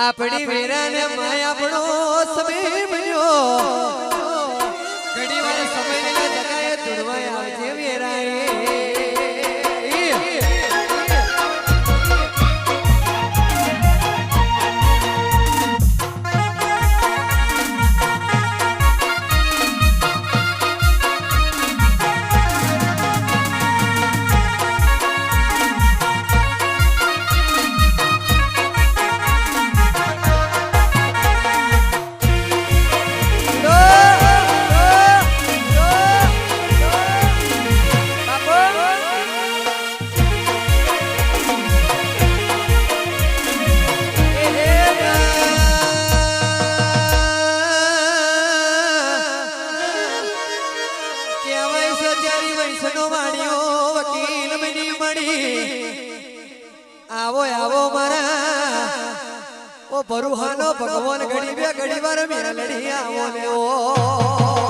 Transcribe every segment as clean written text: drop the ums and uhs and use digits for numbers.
આપણી વેરાને માય આપણો સમય બન્યો ઘણી વાર સમય લેલા જગાએ ધૂળવાય આવજે વેરાએ आवो आवो मारा ओ बरुहानो भगवान घड़ी बार मेरा लड़ी आवो ले ओ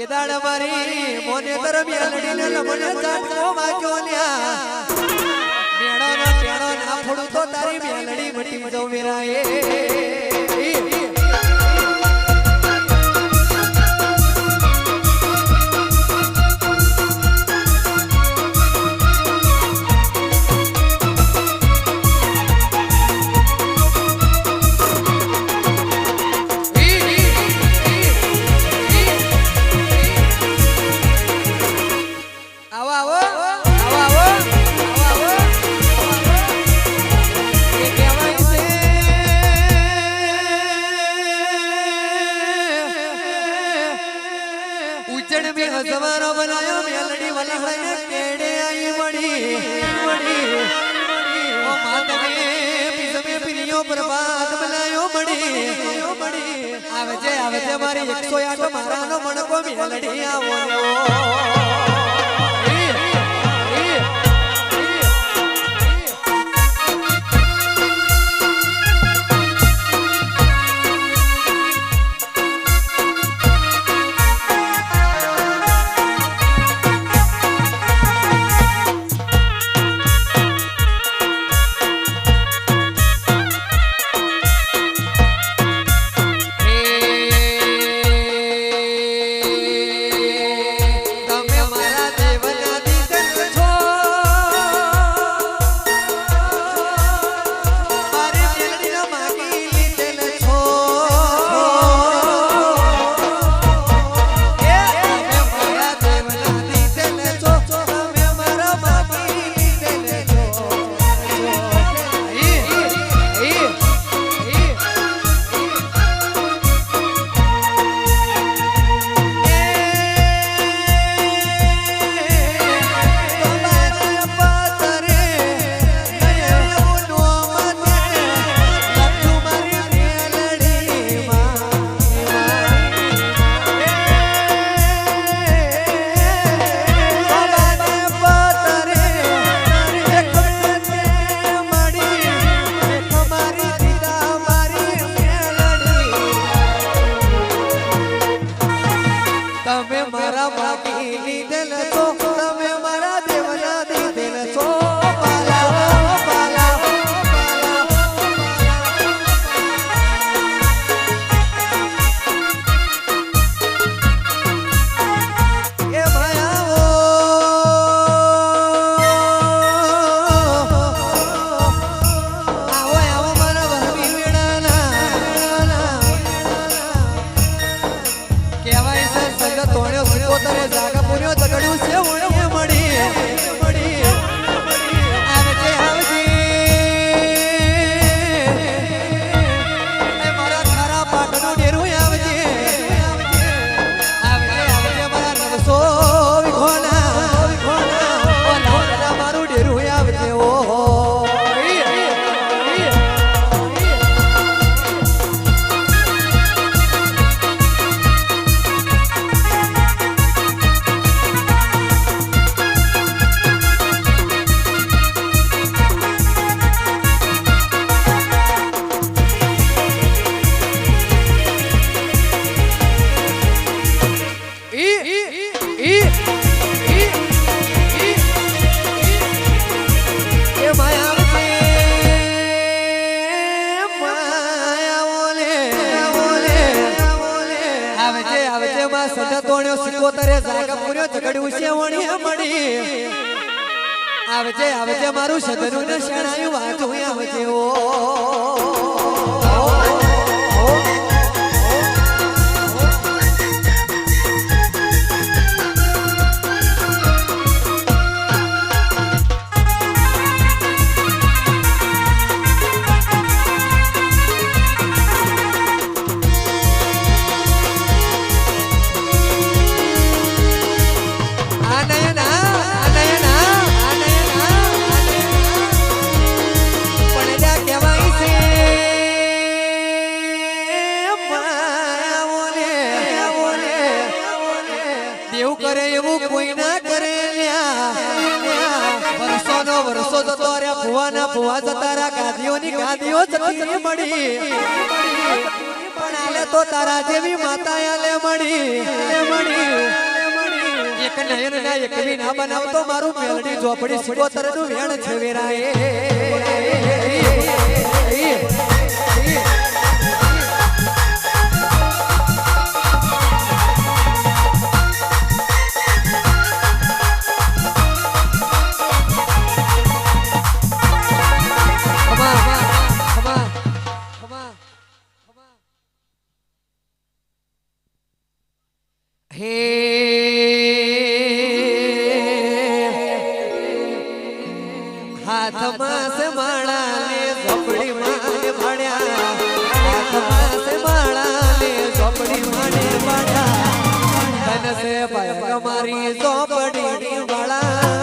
दाड़ मारी मोने तर मेलडी ने लमने चाटको माक्यो ल्या मेणो ना पेणो ना फोडू तो तारी मेलडी मटी मजो मेराए जवानो बनायो मेलडी वाला हड़े केड़े आई बड़ी ओ मातने पिसमे पिनियो बर्बाद बनायो बड़ी आवजे मारी 108 मारानो मणको मेलडी आवो તમે દોણ્યો સિકોતરે જાગ પૂર્યો ઝઘડ્યું છે વણીએ મળી આવજે આવજે મારું સદનું ને શણાયું વાંચું આવજે ઓ વર્ષો જતો રે ભુવાના ભુવા જતા રા ગાદીઓની ગાદીઓ જતી મળી પણ આલે તો તારા જેવી માતા આલે મળી એક નયન ના એક બી ના બનાવતો મારું મેલડી ઝોપડી સિકોતર નું વેણ છે વેરાએ હાથમાં સે માળા ને ઝોપડી માને ભાડ્યા હાથમાં સે માળા ને ઝોપડી માને ભાડ્યા તન સે ભાઈ મારી ઝોપડી વાળા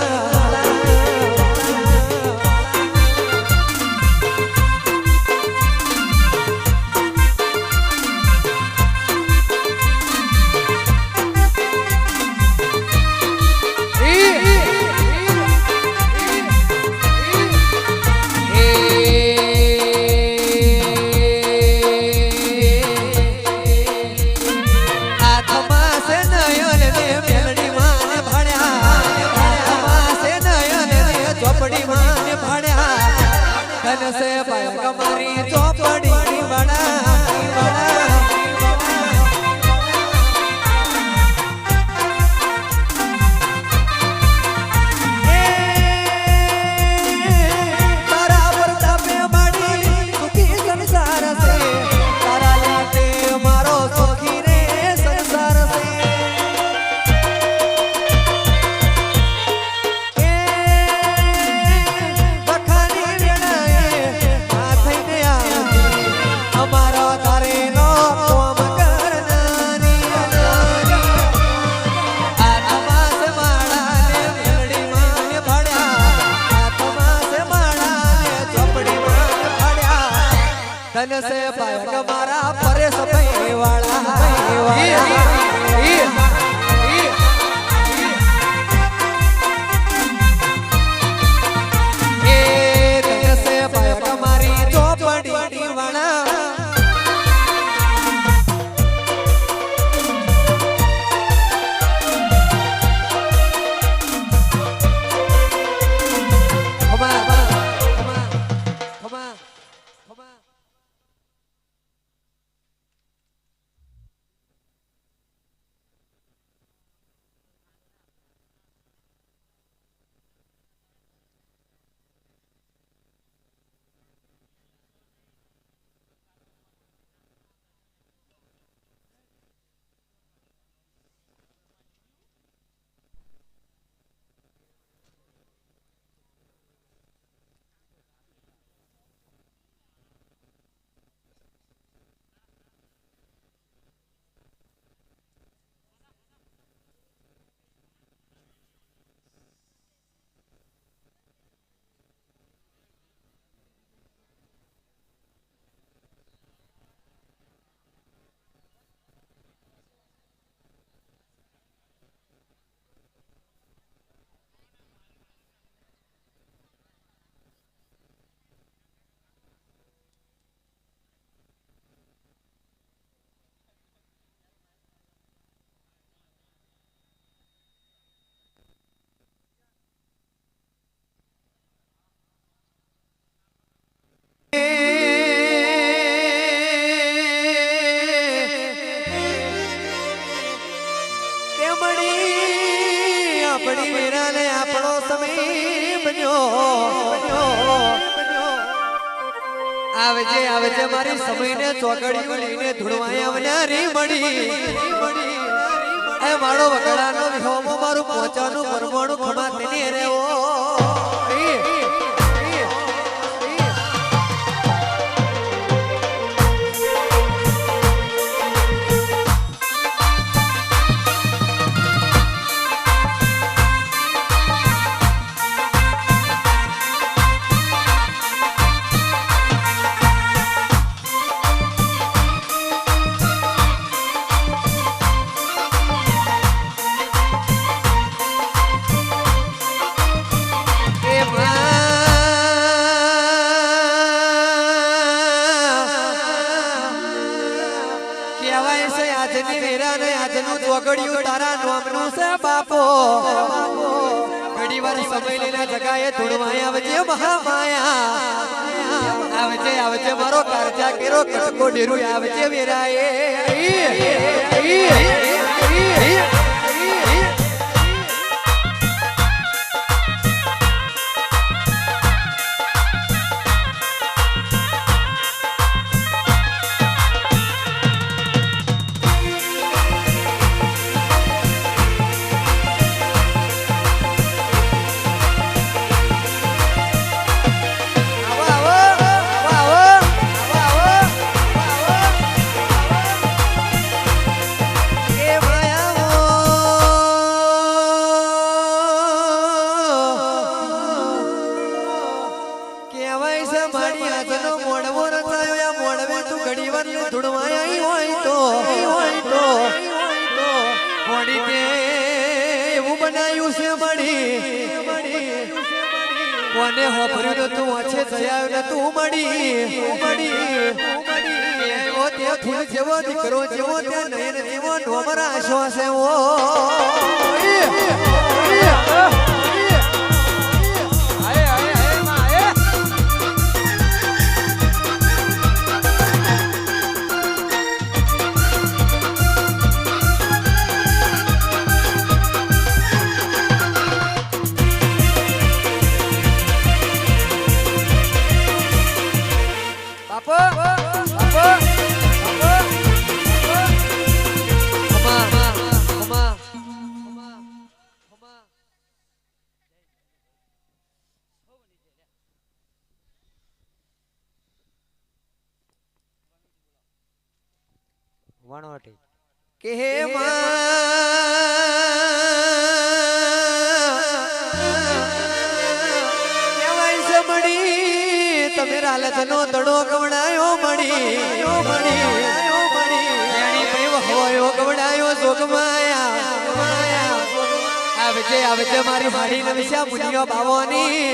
से पाया कमारी चौपड़ी बड़ा तारा प्रतापे बाड़ी सुखी संसार से तारा लाटे मारो सुखी रे संसार से तन से पाया मारा परेश भाई वाला तन से पाया मारी चौपड़ी वाला આવજે આવજે મારી સમયને ચોકડીઓ લઈને ધૂળવાય આવનારી મળી એ મારો વગડાનો વિહોમો મારું પોચાનું પરમાણુ ખમા તેની રેવો તારા નોમનું છે બાપો ઘડી વાર સમય લઈને જગાએ ધૂળવાય આવજે મહામાયા આવજે આવજે મારો કારજા કેરો કટકો ડેરું આવજે વેરાએ કોને હોભર્યું તું અછે જયાવ ને તું મળી ઓ તે ફૂલ જેવો દીકરો જેવો તે નયન જેવો નોમરા આશો છે ઓ વણવટી કે હે મળી તમે રાલતનો દડો ગવડાયો મળી હોયો ગવડાયો જોગમાયા આવજે આવજે મારી મારી નવિશા મુનિયો બાવોની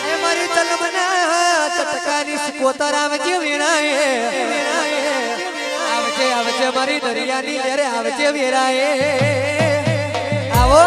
એ મારી તલમના ચટકાની કોતર આવજે વીણાએ આવજે મારી દરિયાની લહેરે આવજે વેરાએ આવો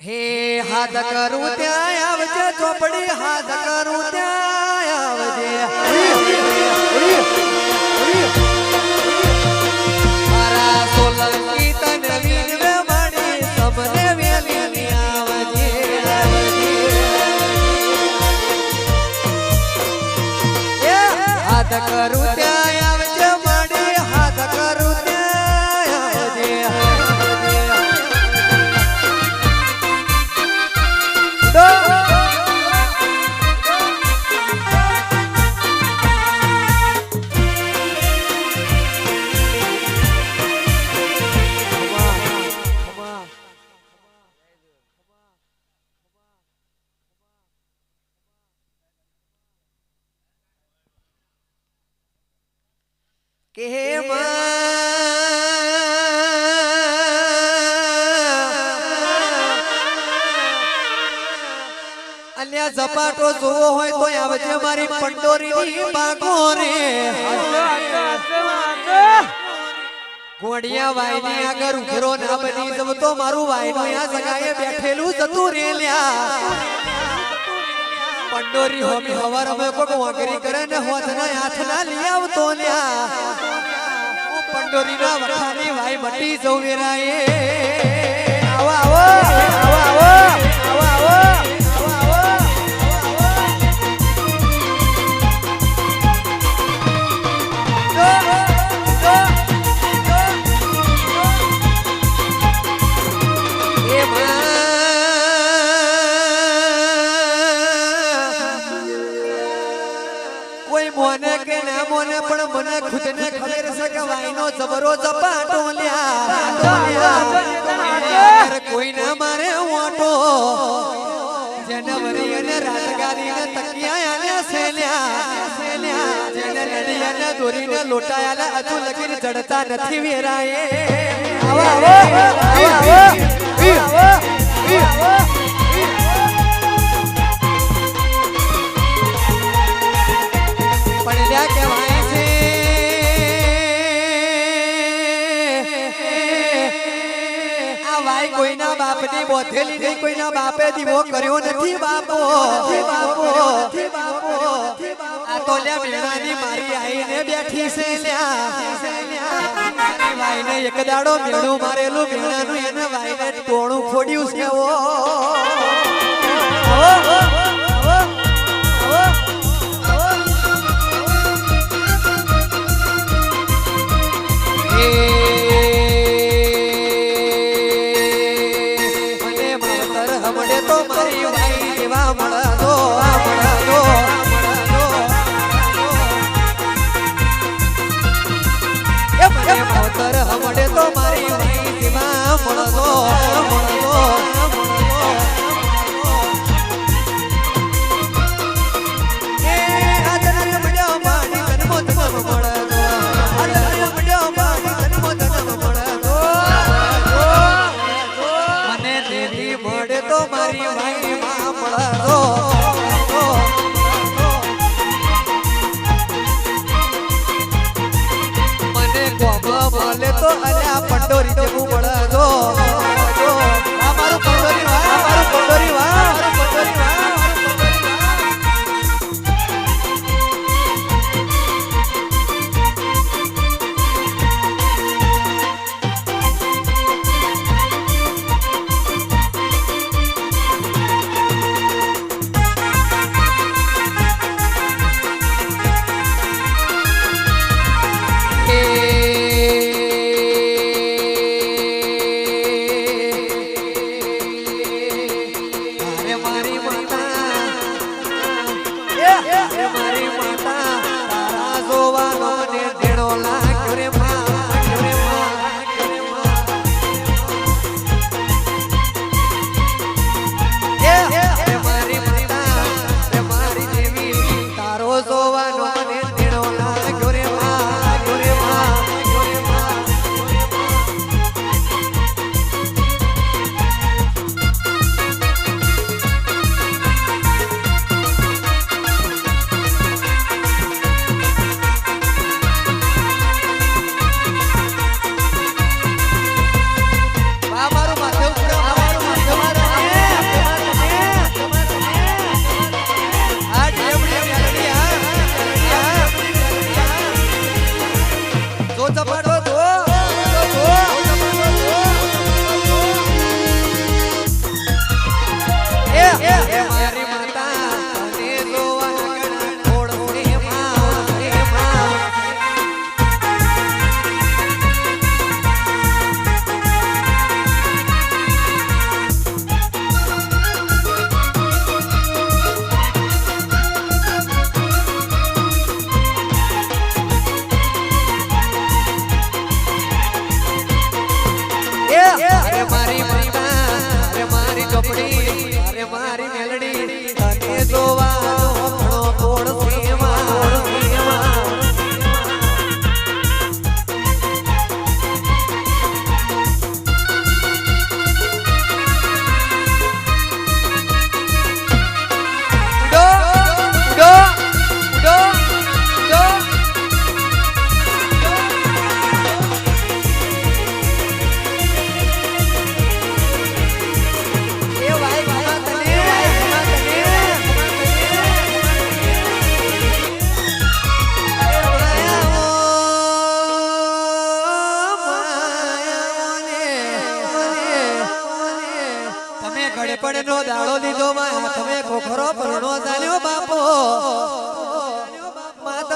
હે હાથ કરું ત્યાં આવજે ચોપડી હાથ કરું ત્યાં આવજે મારા સોલંકી તને વીરવે મળી તમને વેલી આવજે હાથ કરું ત્યાં આવજે મળી હાથ કરું ત્યાં આવજે કે અલ્યા ઝપાટો જોવો હોય તો આવજે મારી પંડોરીની બાગો રે ગોડિયા વાયની આગળ ઉઘરો ના બની જવ તો મારું વાયનું આ સગાએ બેઠેલું જતું રે લ્યા પંડોરી હોમી હવાર અમે કોક વાંગરી કરે ને હોજના હાથ ના લઈ આવતો લ્યા પંડોરી ના વખાની વાય મટી જવ વેરાએ આવો આવો આવો આવો આવો આવો મોને કે ના મોને પણ મને ખુદને ખબર છે કે વાયનો જબરો ઝપાટો લ્યા કોઈ ના મારે ઓટો જનવરી અને રાતગારી ને તકિયા આને સેલ્યા જેને લડી અને દોરીને લોટાયાલા હજુ લગીને જડતા નથી વેરાએ આવો આવો આવો પડ્યા કહેવાય છે આ વાય કોઈના બાપની બોધેલી નહીં કોઈના બાપે દીવો કર્યો નથી બાપો આ તો લ્યા મેણાની મારી આઈને બેઠી છે લ્યા વાયને એક દાડો મેણું મારેલું મેણાનું એને વાયને ટોણું ફોડ્યું છે હમડે તો મારી વાઈમાં મળદો એ આદરય મળ્યો પાણી જન્મો જન્મ મળદો આદરય મળ્યો પાણી જન્મો જન્મ મળદો મને દેવી મળે તો મારી વાઈમાં મળદો બોલે તો અલ્યા પંડોરી જેવું મળદો આ મારું પંડોરી વાહ મારું પંડોરી વાહ મારું પંડોરી વાહ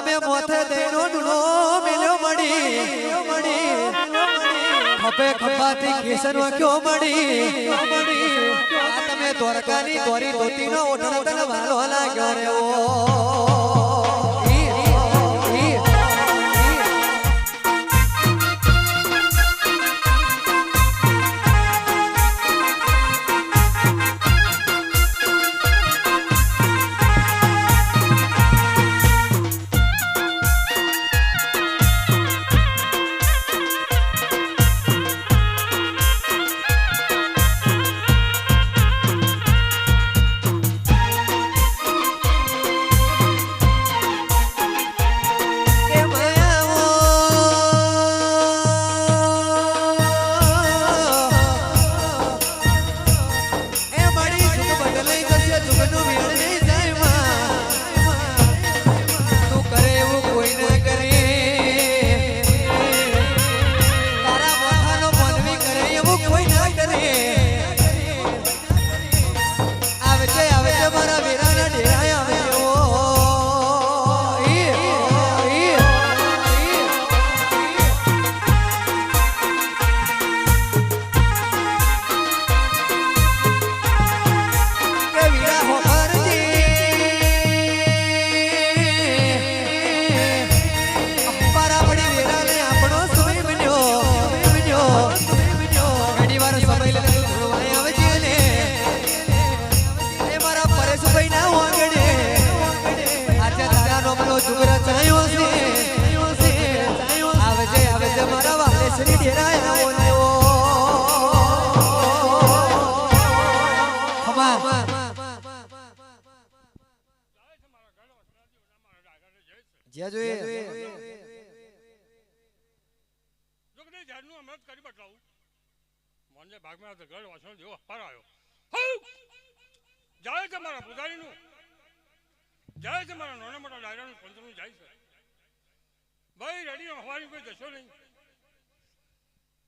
તમે મોથે દેનો ડુનો મેલ્યો મળી ખપે ખપાથી કેસર વાક્યો મળી આ તમે દ્વારકાની દોરી ધોતીનો ઓઢણ તને વાલો લાગ્યો રે ઓ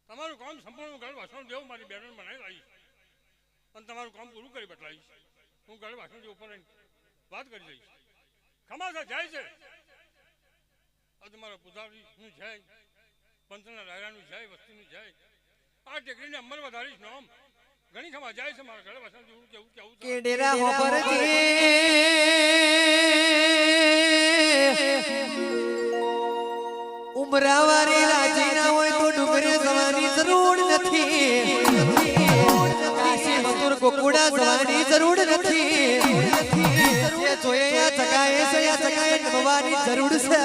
તમારું કામ સંપૂર્ણ ઘર વાસણ દેવું મારી બેન બનાવી આવી અને તમારું કામ પૂરું કરી બદલાવીશ. હું ઘર વાસણ દેવ ઉપર વાત કરી દઈશ. ખમાસા જાય છે આ તમારા પુજારીનું જય, પંચના ડાયરાનું જય, વસ્તીનું જય. આ ટેકરીને અમર વધારીશ નામ ઘણી ખમા જાય છે મારા ઘર વાસણ દેવું કેવું કેવું કે ડેરા હોપરજી ઉમરાવારી રાજી ના હોય તો ડુંગરે જવાની જરૂર નથી. કાશી મથુર ગોકુડા જવાની જરૂર નથી. જે જોઈએ આ જગાએ છે આ જગાએ નમવાની જરૂર છે.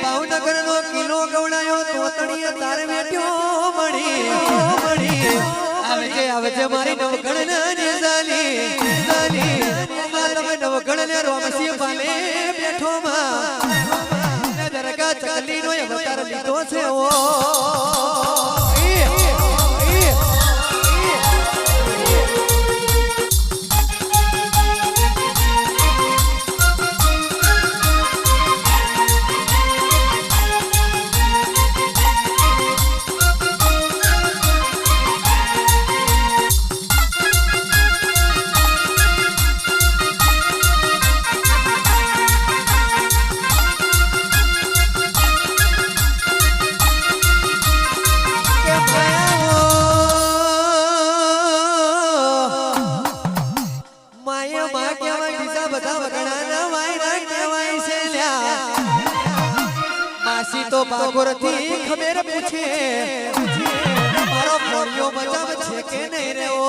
ભાવનગર નો કિલો ગવડાયો તોતણીએ તારે મેટ્યો મળી આવે છે મારી નવગણ નાની ઝાલી તમે નવગણ ને રોમસી પાલે બેઠો માં લીધો છે ઓ તો બાગોરથી ખબર પૂછે મારો ફોડિયો બચાવ છે કે નહીં રે ઓ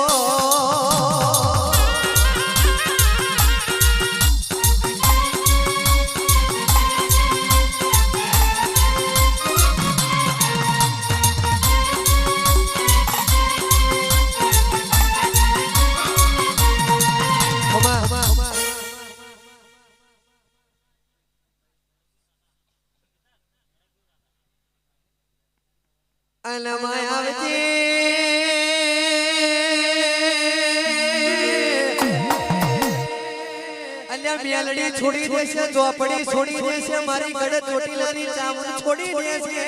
મેલડી છોડી દેશે ચોપડી છોડી દેશે મારી ગળે ચોટીલાની ચામડી છોડી દેશે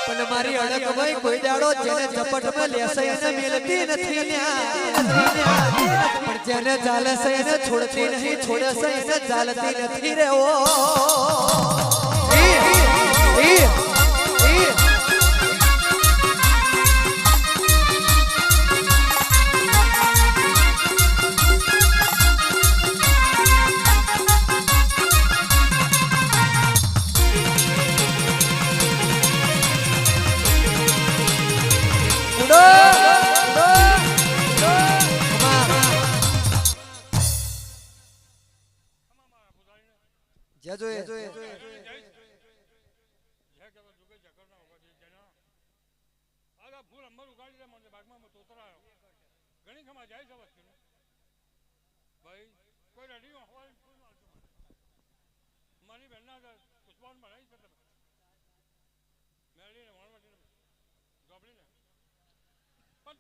પણ મારી અડક ભાઈ કોઈ દાડો જેને ઝપટમાં લેશે એને મેલતી નથી પણ જેને ચાલે છે એને છોડતી નહીં છોડે છે એને ચાલતી નથી રે ઓ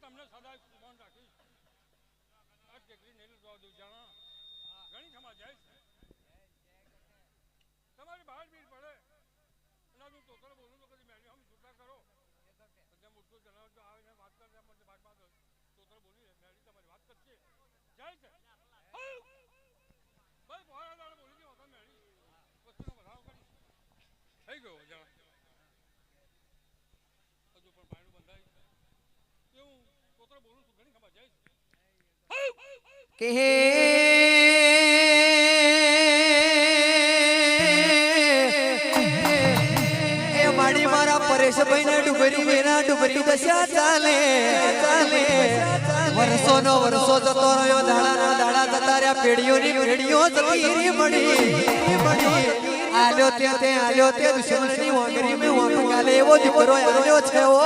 તમને સદા ફોન રાખીશ આ ટેકરી નહીં દો જાણા ઘણી ખમા જાય છે તમારી બહાર ભીડ પડે અને હું તોતર બોલું તો કદી મેળી હમ છૂટા કરો તમે મોટું જણાવ તો આવે ને વાત કરતા મને ભાગમાં તોતર બોલી મેળી તમારી વાત કરશે જાય છે બસ બહાર દાડે બોલી ગયો હતા મેળી વસ્તુનો વધારો કરી થઈ ગયો જણા હજુ પણ પાણી બંધાય એવું તોતર બોલું છું ઘણી ખબર જાય કે એ માડી મારા પરેશભાઈ ને ડુબરી મેરા ડુબરી દશા ચાલે ચાલે વર્ષોનો વર્ષો જતો રહ્યો દાડાના દાડા જતા રહ્યા પેઢીઓની પેઢીઓ જતી મળી આલ્યો તે દુશ્મનની વાંગરી મે વાંક ગાલે એવો દીકરો આવ્યો છે ઓ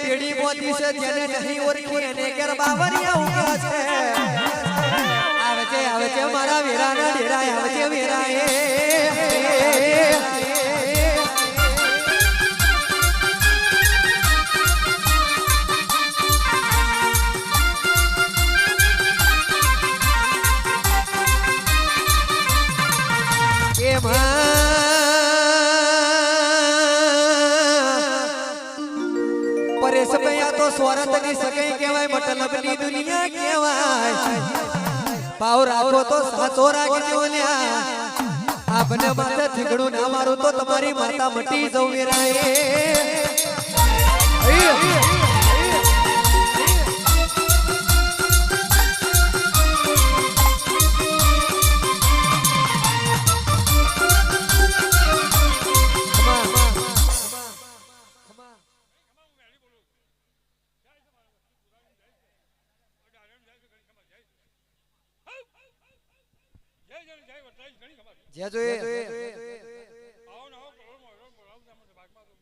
પેઢી મોતી છે જેને નહીં ઓળખી એને ઘેર બાવરિયા ઉભા છે આવે છે મારા વેરાના ડેરા આવે છે વેરા પરેશભાઈ તો સ્વરતની સગાઈ કહેવાય મતલબની દુનિયા કહેવાય પાવ રાખો તો સાચો રાખજો લ્યા આપને માથે થીગડું ના મારું તો તમારી માતા મટી જવું વેરાય જે જોઈએ આવો ને આવો કરોડમાં બોલાવ તમને બાગમાં તો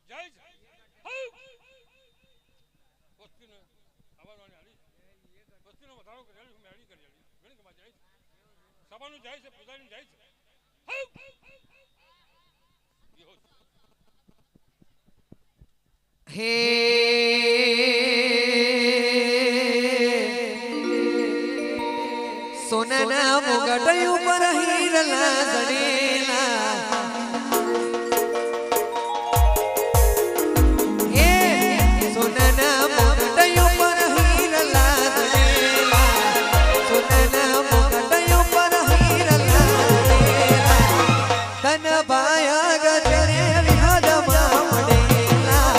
જય છે વસ્તીને આવવાની હાલી વસ્તીનો વધારો કરેલી હું મેળી કરેલી ઘણી કમા જાય છે સભાનું જાય છે પૂજારીનું જાય છે હે સોનાના મુગટ ઉપર હીરલા જડેલા હે સોનાના મુગટ ઉપર હીરલા જડેલા સોનાના મુગટ ઉપર હીરલા જડેલા તન બાયા ગજરે વિહદમાં પડેલા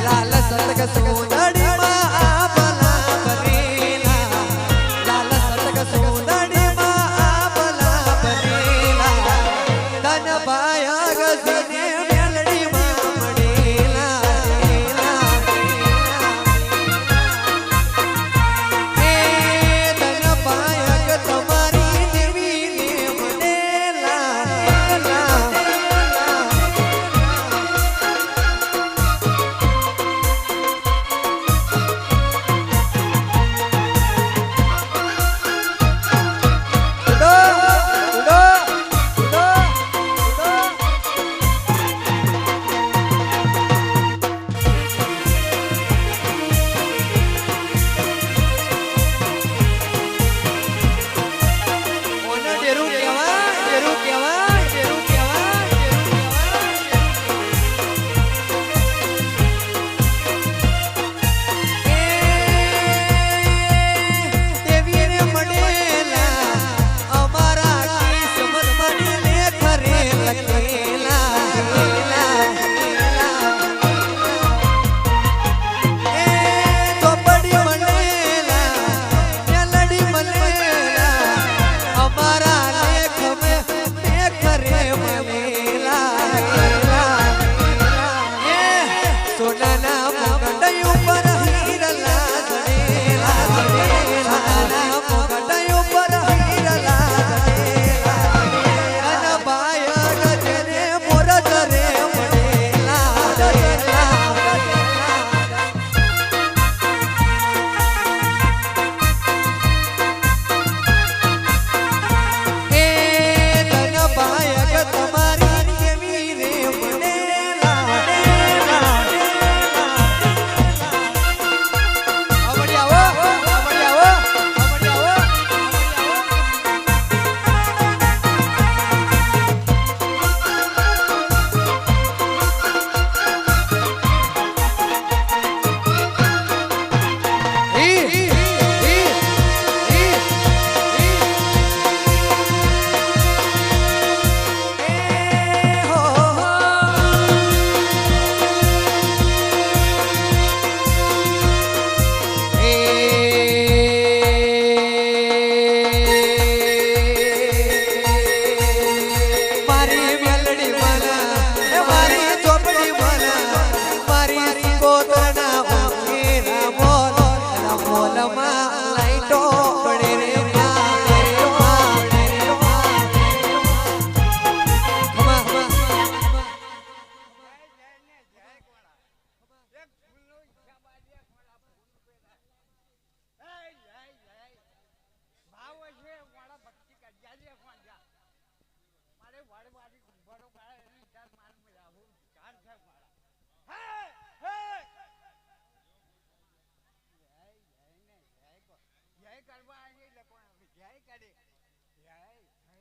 લાલ સતક સોદડીમાં આપલા ભરેલા લાલ સતક સોદડીમાં આપલા ભરેલા તન પાયા ગજને મેલડીમાં મળેલા હે તન પાયા તમારી દેવીને મળેલા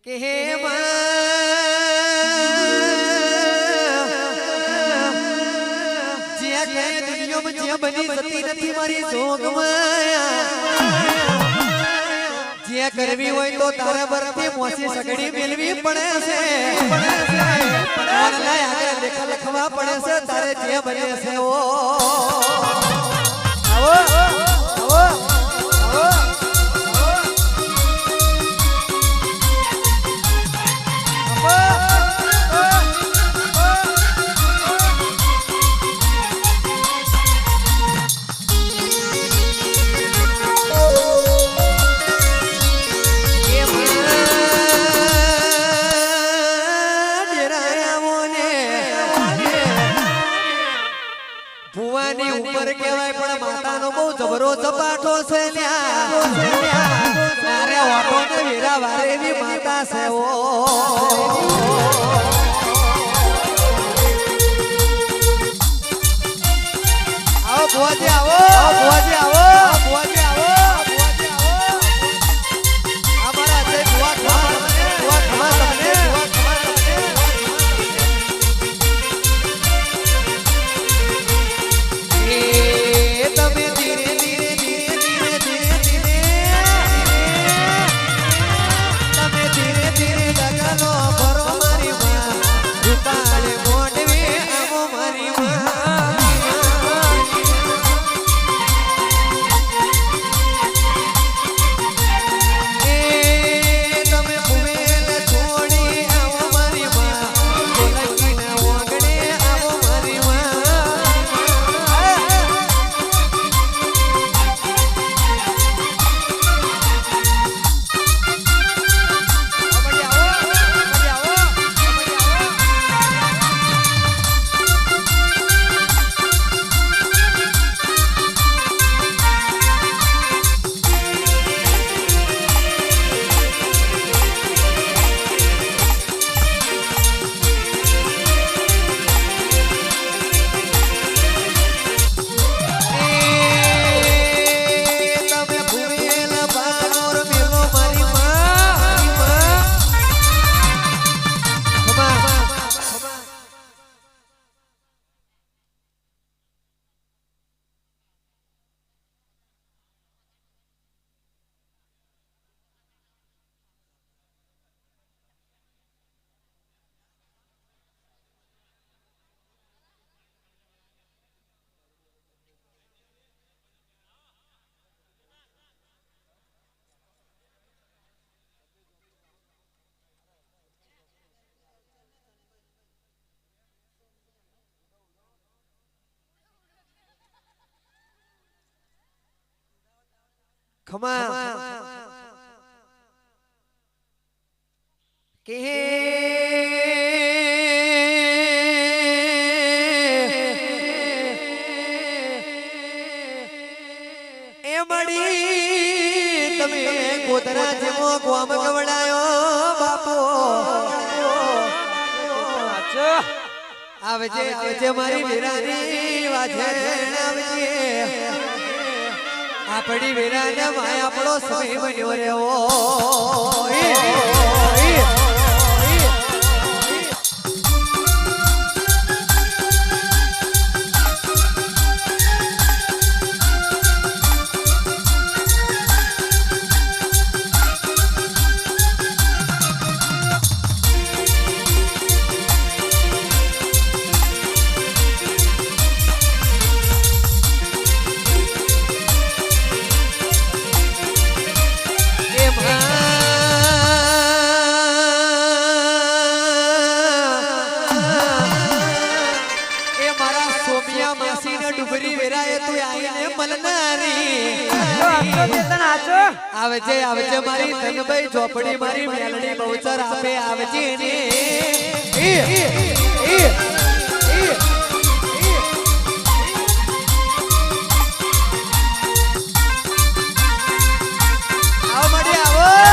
કે હે જ્યાં કઈ દુનિયામાં જ્યાં બની જતી નથી મારી જ્યાં કરવી હોય તો તારા બરથી મોસી સગડી મેલવી પડે છે ઓનલાઈન આગળ લેખા લખવા પડે છે તારે જે બને છે ઓ આવો આવો આવો કુવાની ઉપર કહેવાય પણ માતાનો બહુ જબરો ઝપાટો છે લ્યા અરે ઓટો ને વીરા વારેવી માતા છે ઓ આવો ભુવાજી આવો ભુવાજી આવો ભુવાજી આવો અમારા જય ભુવા ખમા તમને તમે ધીરે ધીરે ધીરે ધીરે ધીરે ધીરે તમે ધીરે ધીરે લગનો ભરો મારી માં રૂપાળે મોઢવી આવો મારી માં તમે ભૂવેલ છોડી આવો મારી માં લગીના ઓગણે આવો મારી માં ખમા કે એ મળી તમે કોતરા જેવો ગોમ ગવડાયો બાપો આવજે આવજે મારી વીરાની વાજે આવજે આપડી વીરાને માય આપણો સમય બન્યો રેવો આવજે આવજે મારી ધનભાઈ ઝોપડી મારી મેલડી બહુચર આપે આવજે ને આવો મડી આવો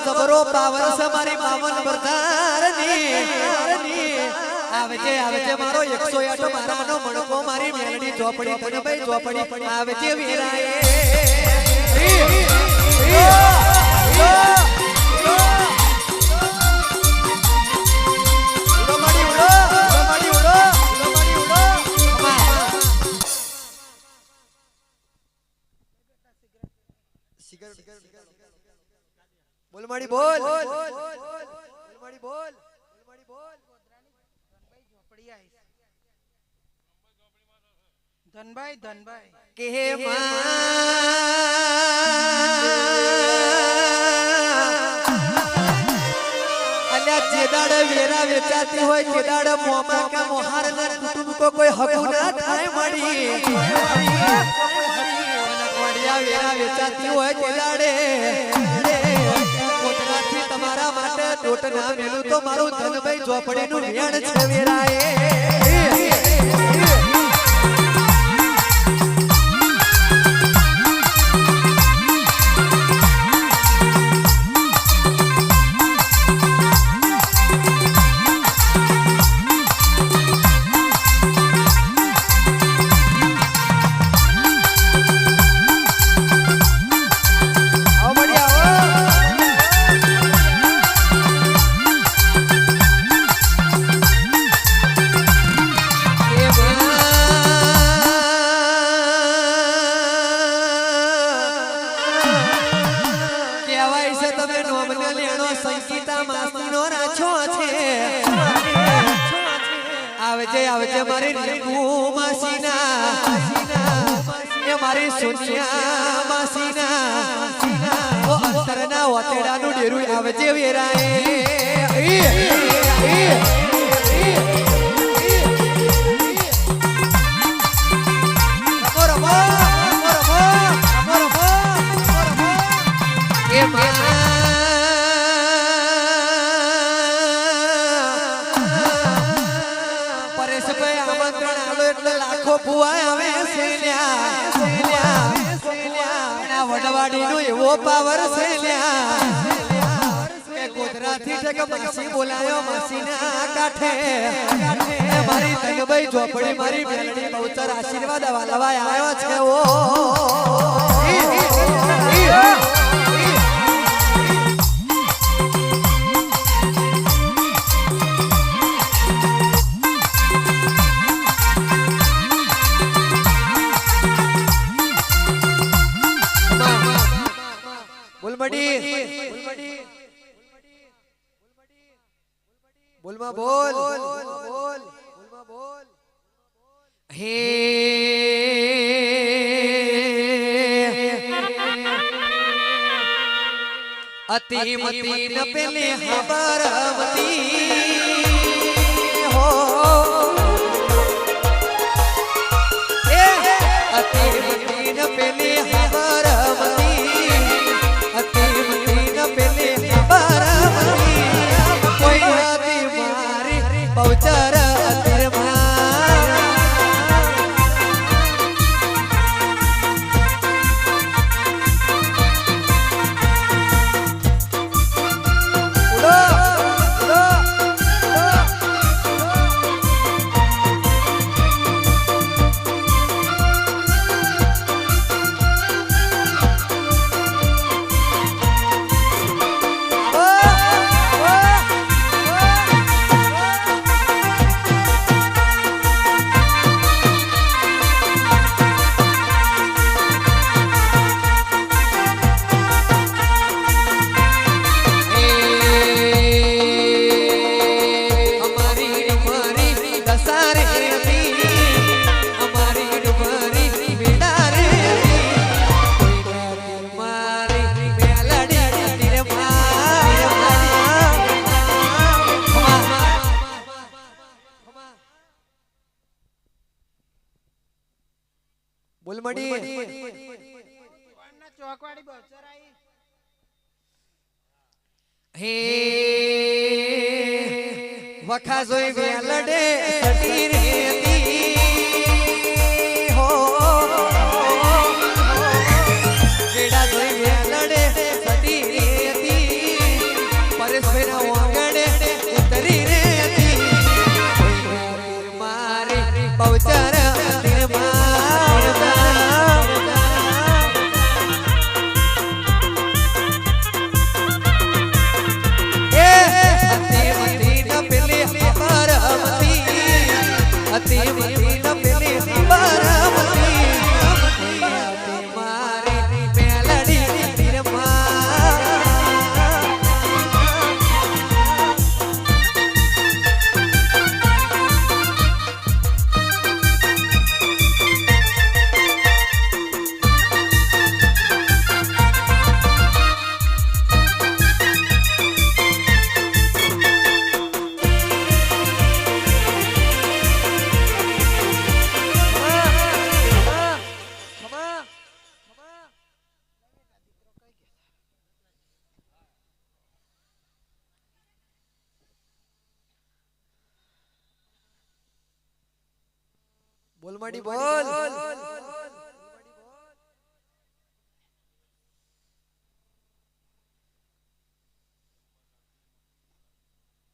જબરો પાવર છે મારી મામન બરદારની આવજે આવજે મારો 108 મારાનો મણકો મારી મેલડી ઝોપડી તને ભાઈ ઝોપડી આવજે વીરાએ બોલ માડી બોલ માડી બોલ માડી બોલ ધનભાઈ ધનભાઈ કે અલ્યા જે દાડે વેરા વેચાતી હોય તે દાડે મોમા કે મોહારના કુટુંબ કો કોઈ હકુ ના થાય મળી વડિયા વેરા વેચાતી હોય તે દાડે કોટરાથી તમારા માટે ટોટ ના મેલું તો મારું ધનભાઈ ઝોપડીનું વેણ છે વેરાએ આવજે મારી રીંગુ માસીના એ મારી સોનિયા માસીના ઓ અંતરના ઓતેડાનું ડેરું આવજે વેરાએ વડવાડીનો એવો પાવર છે કે ગોધરાથી છે કે માસી બોલાયો માસીના કાંઠે મારી ધનભાઈ ઝોપડી મારી બેલડી બહુચર આશીર્વાદ વાલવા આવ્યો છે ઓ બોલમાં બોલ હે અતિ મતી ન પેલે હબરમતી હો એ અતિ મતી ન પેલે હબરમતી અતિ મતી ન પેલે હબરમતી કોઈ હતી મારી બહુચર ચોકવાડી બહુચર આવી હે વખા જોઈ વેલડે સટી રેતી હો વેડા જોઈ વેલડે સટી રેતી પરેશભાઈના વાંગડે ઉતરી રેતી મારી બહુચર અતિ બોલ માડી બોલ.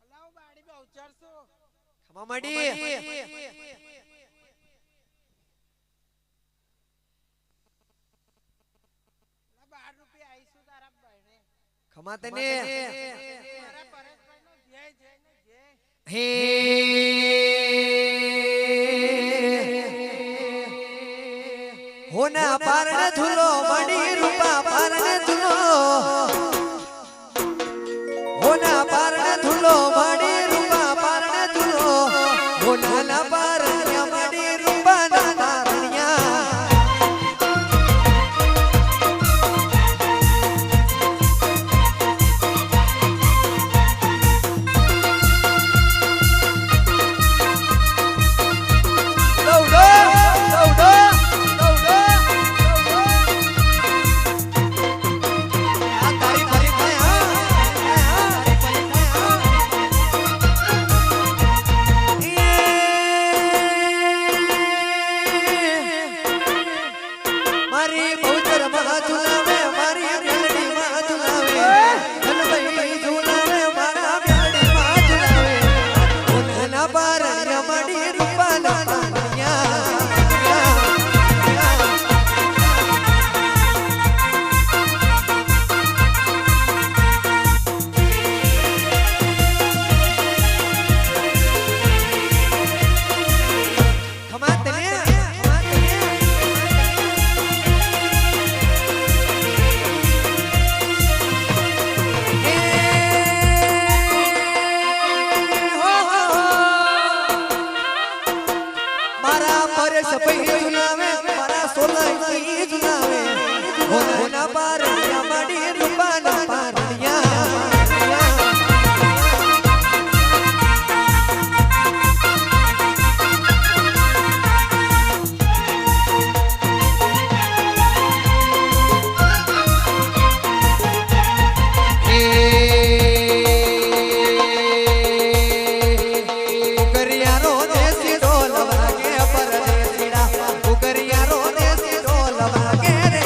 અલાવ બાડી બહુચર છો ખમા માડી. લા 12 રૂપિયા આઈશું તારા બહેણે ખમા તને. મારા પરેશભાઈ નો જય જય ને જય હે હોના પારણે ઝૂલો મણી રૂપા પારણે ઝૂલો હોના પારણે ઝૂલો મણી રૂપા પારણે ઝૂલો હોના પારણે મણી રૂપા ના પારણિયા મારી બહુચર માં ઝુલાવે મારી બેડી માં ઝુલાવે ધનભાઈ ઝુલાવે મારા બેડી માં ઝુલાવે ઓના પારણે મણી રૂપા ના પારણિયા ખમા તને. મારા પરેશ ભાઈ ઝુલાવે મારા સોલંકી ઝુલાવે હોના પારણિયા મણી રૂપા ના પારણિયા ઉગરિયારો દેશી ઢોલ વાગે પરદેશીડા ઉગરિયારો દેશી ઢોલ વાગે રે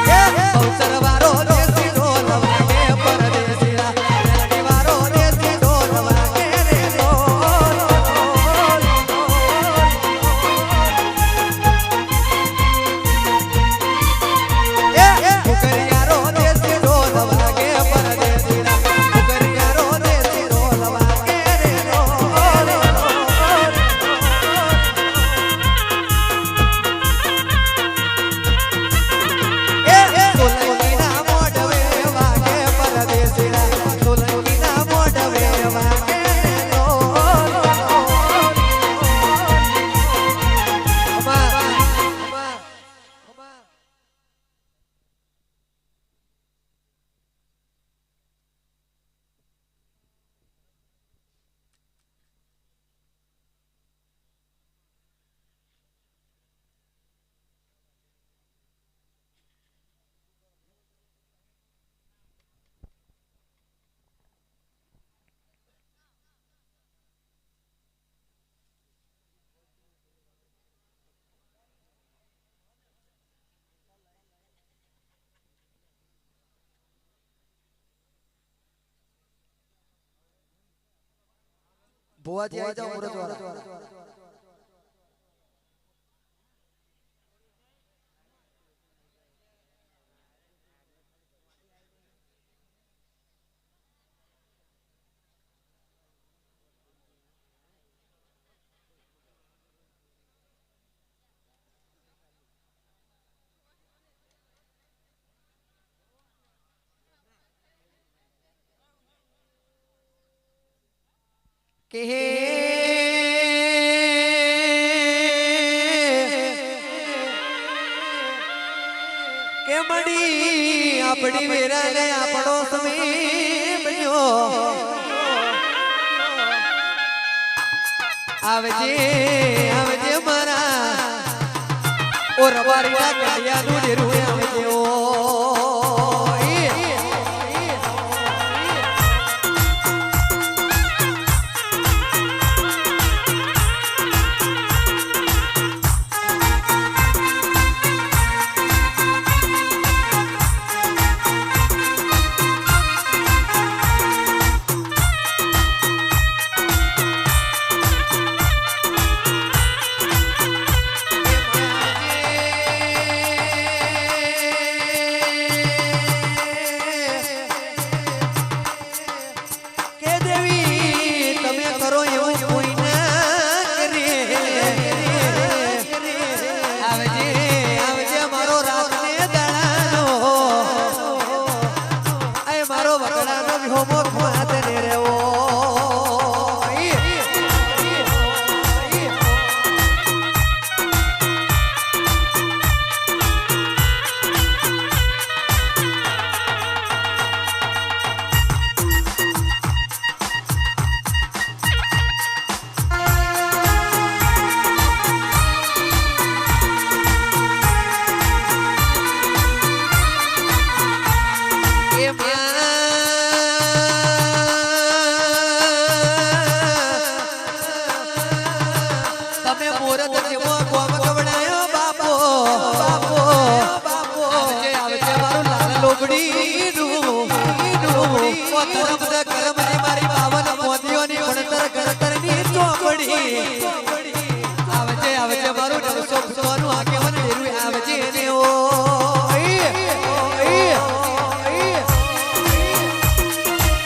બહુચરવારો દેશી ઢોલ વાગે પરદેશીડા મેલડીવારો દેશી ઢોલ વાગે રે ઉગરિયારો દેશી ઢોલ વાગે પરદેશીડા ઉગરિયારો દેશી ઢોલ વાગે રે સોલંકીના મોઢવે વાગે પરદેશીડા સોલંકીના મોઢવે વાગે ભુવાજી આવી જાઓ મુરત વાળા. કે મડી આપણી વેરાને આપણો સમય બન્યો આવજે આવજે મારા ઓ રબારીના કડિયાનું ડેરું આવજે ઓ લોબડીનું ધર્મ દ કરમની મારી બાવન મોદીઓની ભણતર કરતરની ચોપડી આવજે આવજે મારું નવસો ફૂટવાનું આગેવાન ડેરું આવજે ને ઓ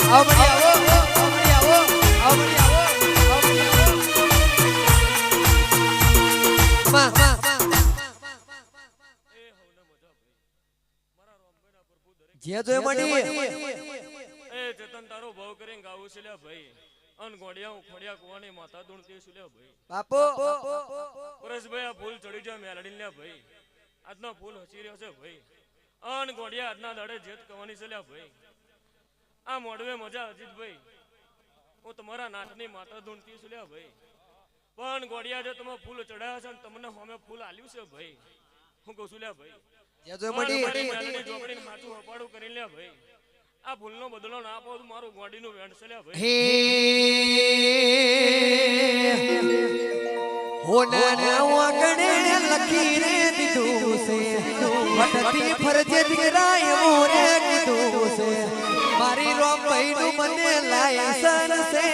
આવડી આવો આવડી આવો આવડી આવો માં જે જોઈ મડી એ ચેતન તારો ભાવ કરીને ગાવું છે લ્યા ભાઈ અન ગોડિયા ઉખડ્યા કુવાની માતા દુણતી છે લ્યા ભાઈ બાપો પરેશભાઈ આ ફૂલ ચડી જાય મેલડી લ્યા ભાઈ આજનો ફૂલ હસી રહ્યો છે ભાઈ અન ગોડિયા આજના દાડે જેત કવાની છે લ્યા ભાઈ આ મોડવે મજા અજીતભાઈ હું તમારા નાથની માતા દુણતી છું લ્યા ભાઈ પણ ગોડિયા જો તમે ફૂલ ચડાયા છે ને તમને સામે ફૂલ આલ્યું છે ભાઈ હું કહું છું લ્યા ભાઈ જે જોઈ મડી મેલડી ચોકડીને માથું હપાડું કરી લ્યા ભાઈ આ ભૂલનો બદલો ના આપો તો મારું ગોડીનું વેણ છે લ્યા ભાઈ હે હોના વાગણે લખી રે દીધું છે વટતી ફરજે દીકરા એવું રે કીધું છે મારી રોમ ભાઈનું મને લાયસન્સ છે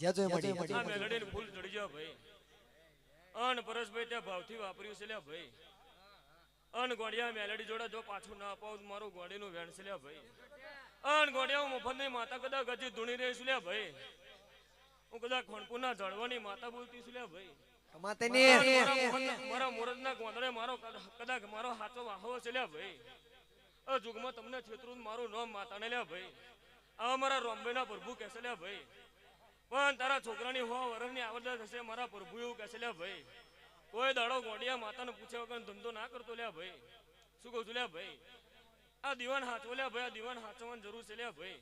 આ મેલડીને ફૂલ ચડી જાવ ભાઈ અન પરેશભાઈ ત્યાં ભાવથી વાપર્યું છે લ્યા ભાઈ અન ગોડિયા મેલડી જોડે જો પાછું ના અપાવ મારું ગોડીનું વેણ છે લ્યા ભાઈ અન ગોડિયા હું મફતની માતા કદાચ ગજી ધૂણી રહી છું લ્યા ભાઈ હું કદાચ ખણપુરના જળવાની માતા બોલતી છું લ્યા ભાઈ મારા મુરતના ગોંદડે મારો કદાચ મારો હાથો વાહવો છે લ્યા ભાઈ આ જુગમાં તમને છેતરું મારું નામ માતાને લ્યા ભાઈ આ મારા રોમ્બેના પ્રભુ કહેશે લ્યા ભાઈ પણ તારા છોકરાની હો વરસની આવડત હશે મારા પ્રભુ એવું કહેશે લ્યા ભાઈ કોઈ દાડો ગોડિયા માતાને પૂછ્યા વગર ધંધો ના કરતો લ્યા ભાઈ શું કહું છું લ્યા ભાઈ આ દીવાન હાચવો લ્યા ભાઈ આ દીવાન હાચવાની જરૂર છે લ્યા ભાઈ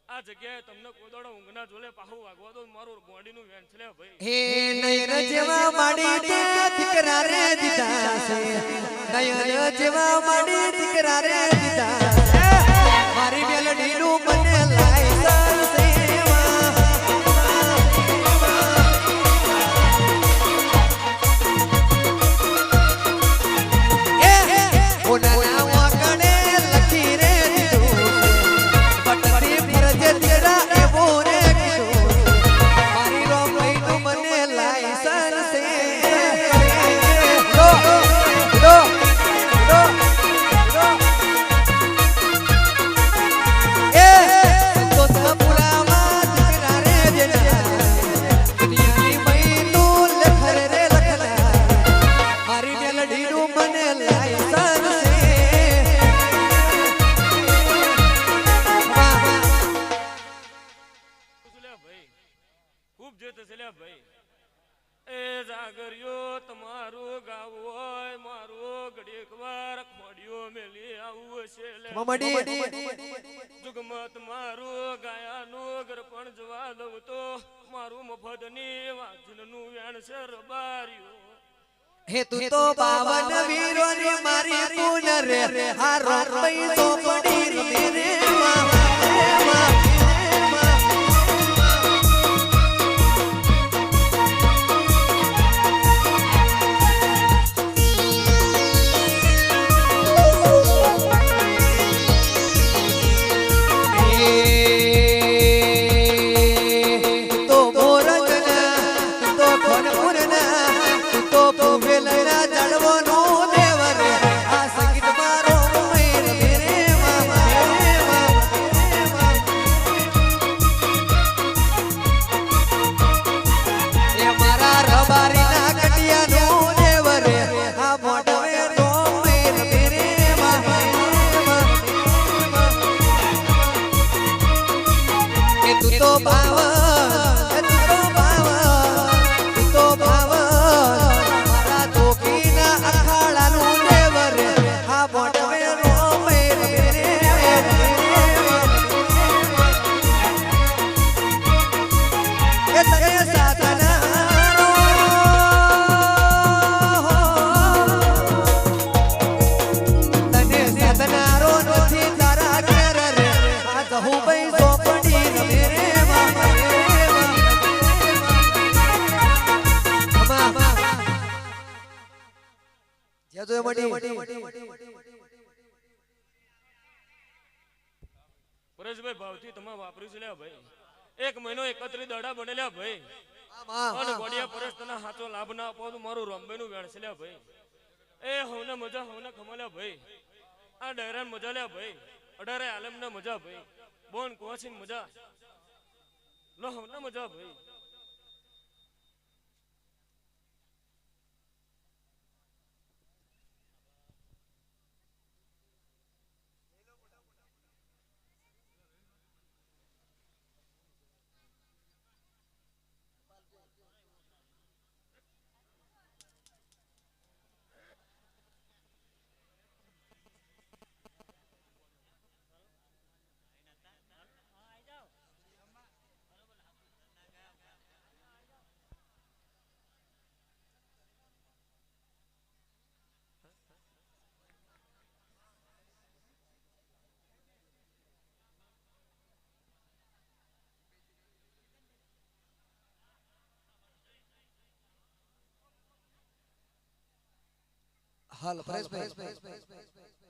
આ જગ્યાએ તમને કોઈ દાડો ઊંઘના જોલે પાહુ વાગવા દો મારું ગોડીનું વેણ છે લ્યા ભાઈ હે નયન જેવા માડી તે દીકરા રે દીધા છે નયન જેવા માડી દીકરા રે દીધા મારી મેલડીનું મને લાયસન્સ છે જુગમત મારું ગાયાનું ગરપણ જવા દઉં તો મારું મફતની વાંચનનું વેણ છે રબાર્યું હે તું તો 52 વીરોની મારી પૂનમ ના રે આ રોમભાઈ ચોપડી રમે રે માં પરેશભાઈ ભાવથી તમે વાપરી છે લ્યા ભાઈ 1 મહિનો 31 દાડા બનેલા ભાઈ અને ગોડિયા પરેશ તને સાચો લાભ ના આપો તો મારું રોમભાઈ નું વેણ છે લ્યા ભાઈ એ હવને મજા હવને ખમાલ્યા ભાઈ આ ડાયરાન મજા લ્યા ભાઈ અઢારે આલમ ને મજા ભાઈ બોન કોચિન મજા લો હવને મજા ભાઈ હાલ પરેશભાઈ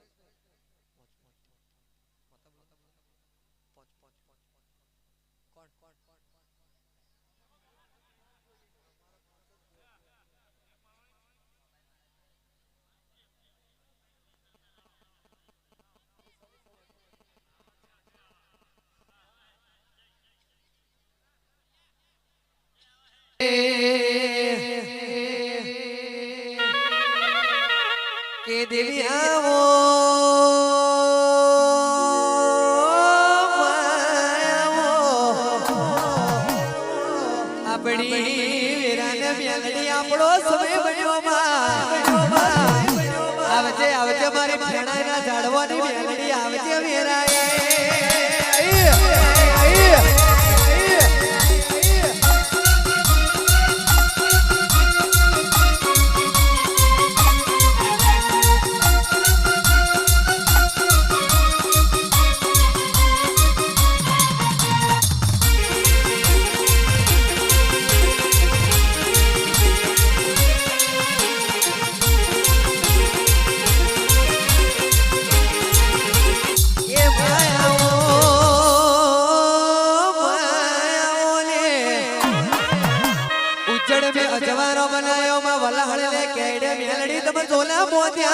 કે દેવી આવો આપણી વીરાને મેલડી આપણો સમય બન્યો આવજે આવજે મારી ફેણાના ઝાડવાની મેલડી આવજે વીરાએ जवारो बनायो मा वला हळले केडे मेलडी तम जोला मोद्या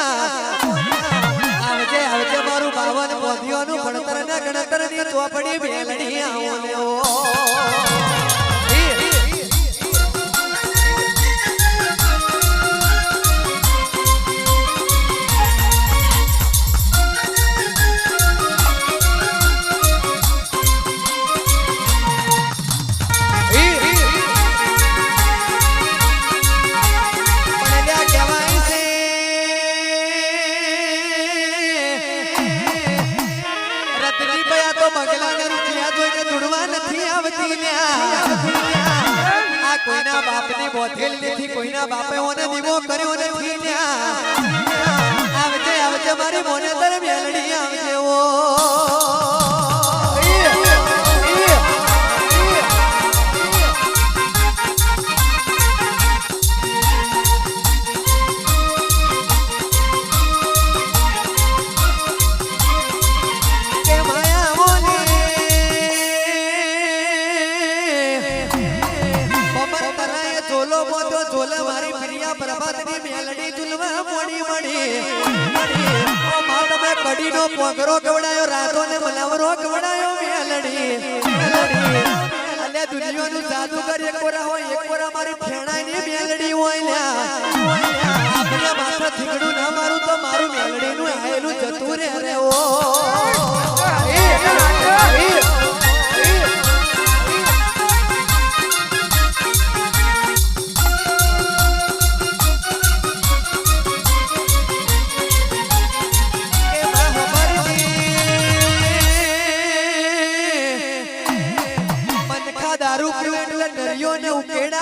आवजे आवजे मारू 52 मोदियोનું ભણતર ના ગણતર ની ચોપડી મેલડી આવો ને ઓ કોઈના બાપની બોથેલ નથી કોઈના બાપે ઓને દીવો કર્યો નથી આવજે આવજે મારી મોનેતર મેલડી આવજે ઓ ઝોલે મારી પ્રિયા પ્રભાતની મેલડી ઝુલવા મોડી મળી ઓ માં તમે કડીનો પોગરો કવડાયો રાતોને મલાવરો કવડાયો મેલડી અલે દુનિયાનું જાદુગર એક કોરા હોય એક કોરા મારી ફેણાની મેલડી હોય લ્યા આપણે માથે થીગડું ના મારું તો મારું મેલડીનું આયેલું જતું રે રે ઓ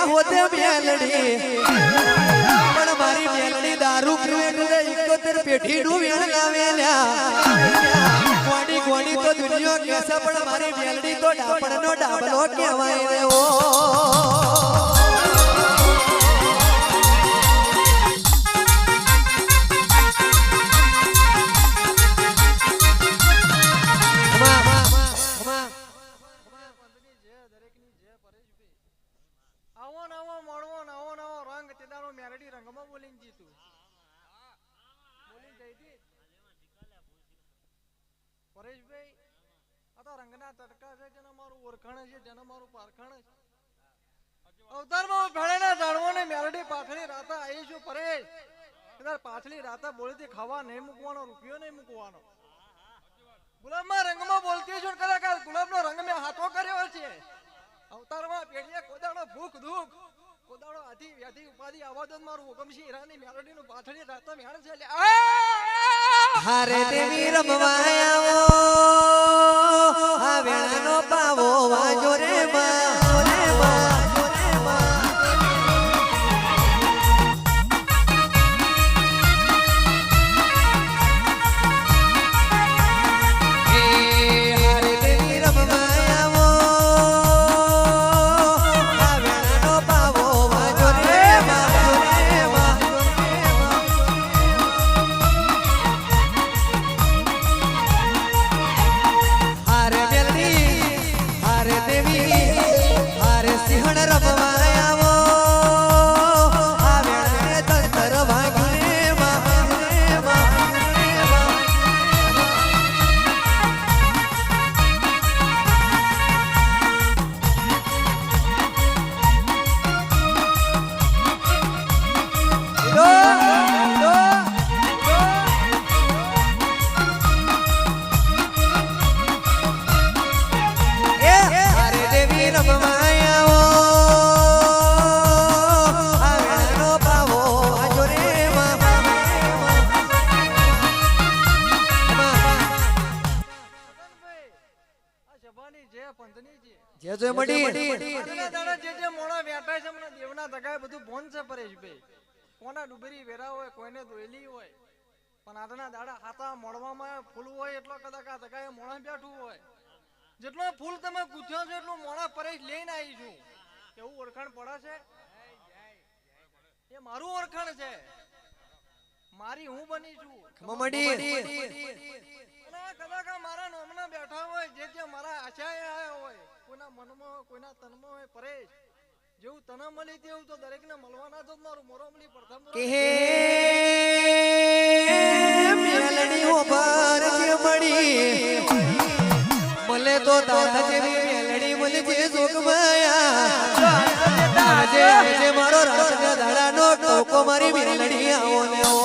હોતે મેલડી પણ મારી મેલડી દારૂ પીવે એટલે 71 પેઢીનું વેણ લાવેલ્યા ગોડી ગોડી તો દુનિયો કેસે પણ મારી મેલડી તો ડાપણનો ડાબલો કહેવાય રે ઓ મેલડી રંગમાં બોલીને જીતું બોલી જઈ હતી પરેશભાઈ આ તો રંગના તડકા છે જેને મારું ઓળખાણ છે જેને મારું પારખાણ છે અવતારમાં ભેળેના જાણવાને મેલડી પાછળી રાતા આવીશું પરેશ કદાચ પાછળી રાતા બોલતી ખાવા નહીં મૂકવાનો રૂપિયો નહીં મૂકવાનો ગુલાબમાં રંગમાં બોલતી છું કદાચ ગુલાબનો રંગ મેં હાથો કર્યો છે અવતારમાં પેઢીએ કોદાળો ભૂખ દુઃખ કોદાળો આધી વ્યાધી ઉપાધિ આવાદન મારું હુકમશી હીરાની મેલડીનું પાછળી રાતા મેળ છે લે હારે દેવી રમવા આવો આ વેળાનો પાવો વાજો રે માં જે જે મડી આજના દાડા જે મોણા વેટાય છે મને દેવના દગાએ બધું બોન છે પરેશભાઈ કોના ડુબરી વેરા હોય કોઈને દોયલી હોય પણ આજના દાડા હાથા મોડવામાં ફૂલ હોય એટલો કદાચ આ દગાએ મોણા બેઠું હોય જેટલો ફૂલ તમે ગુથ્યો છો એટલું મોણા પરેશ લઈને આવી છું એવું ઓળખાણ પડે છે એ મારું ઓળખાણ છે મારી હું બની છું મડી કદાચ મારા નોમના બેઠા હોય જે મારા આશાએ આયા હોય કોઈના મનમાં કોઈના તનમાં હોય પરેશ જેવું તને મળી તેવું તો દરેકને મળવાના તો મારું મોરમલી પ્રથમ કે મેલડી ઉપર જે મળી મલે તો તારા જેવી મેલડી મલે જે જોગમાયા આજે મારો રાતના દાડાનો ટોકો મારી મેલડી આવો ને ઓ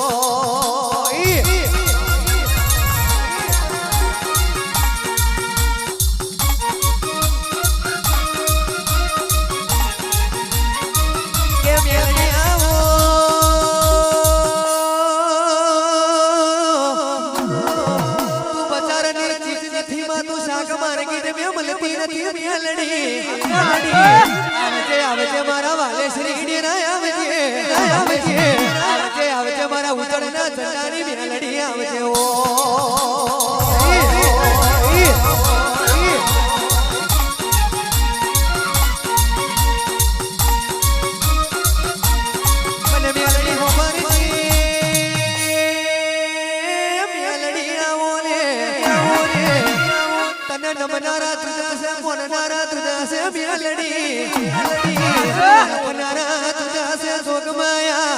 આવજે મારા વાલે શ્રી આવજે મારા ઉજળના ઝંડાની મેલડી આવજે ઓ મને મેલડી હોબરજી મેલડી આવો રે તને નમનારા તુજાસે મોનનારા તુજાસે મેલડી નમનારા તુજાસે જોગમાયા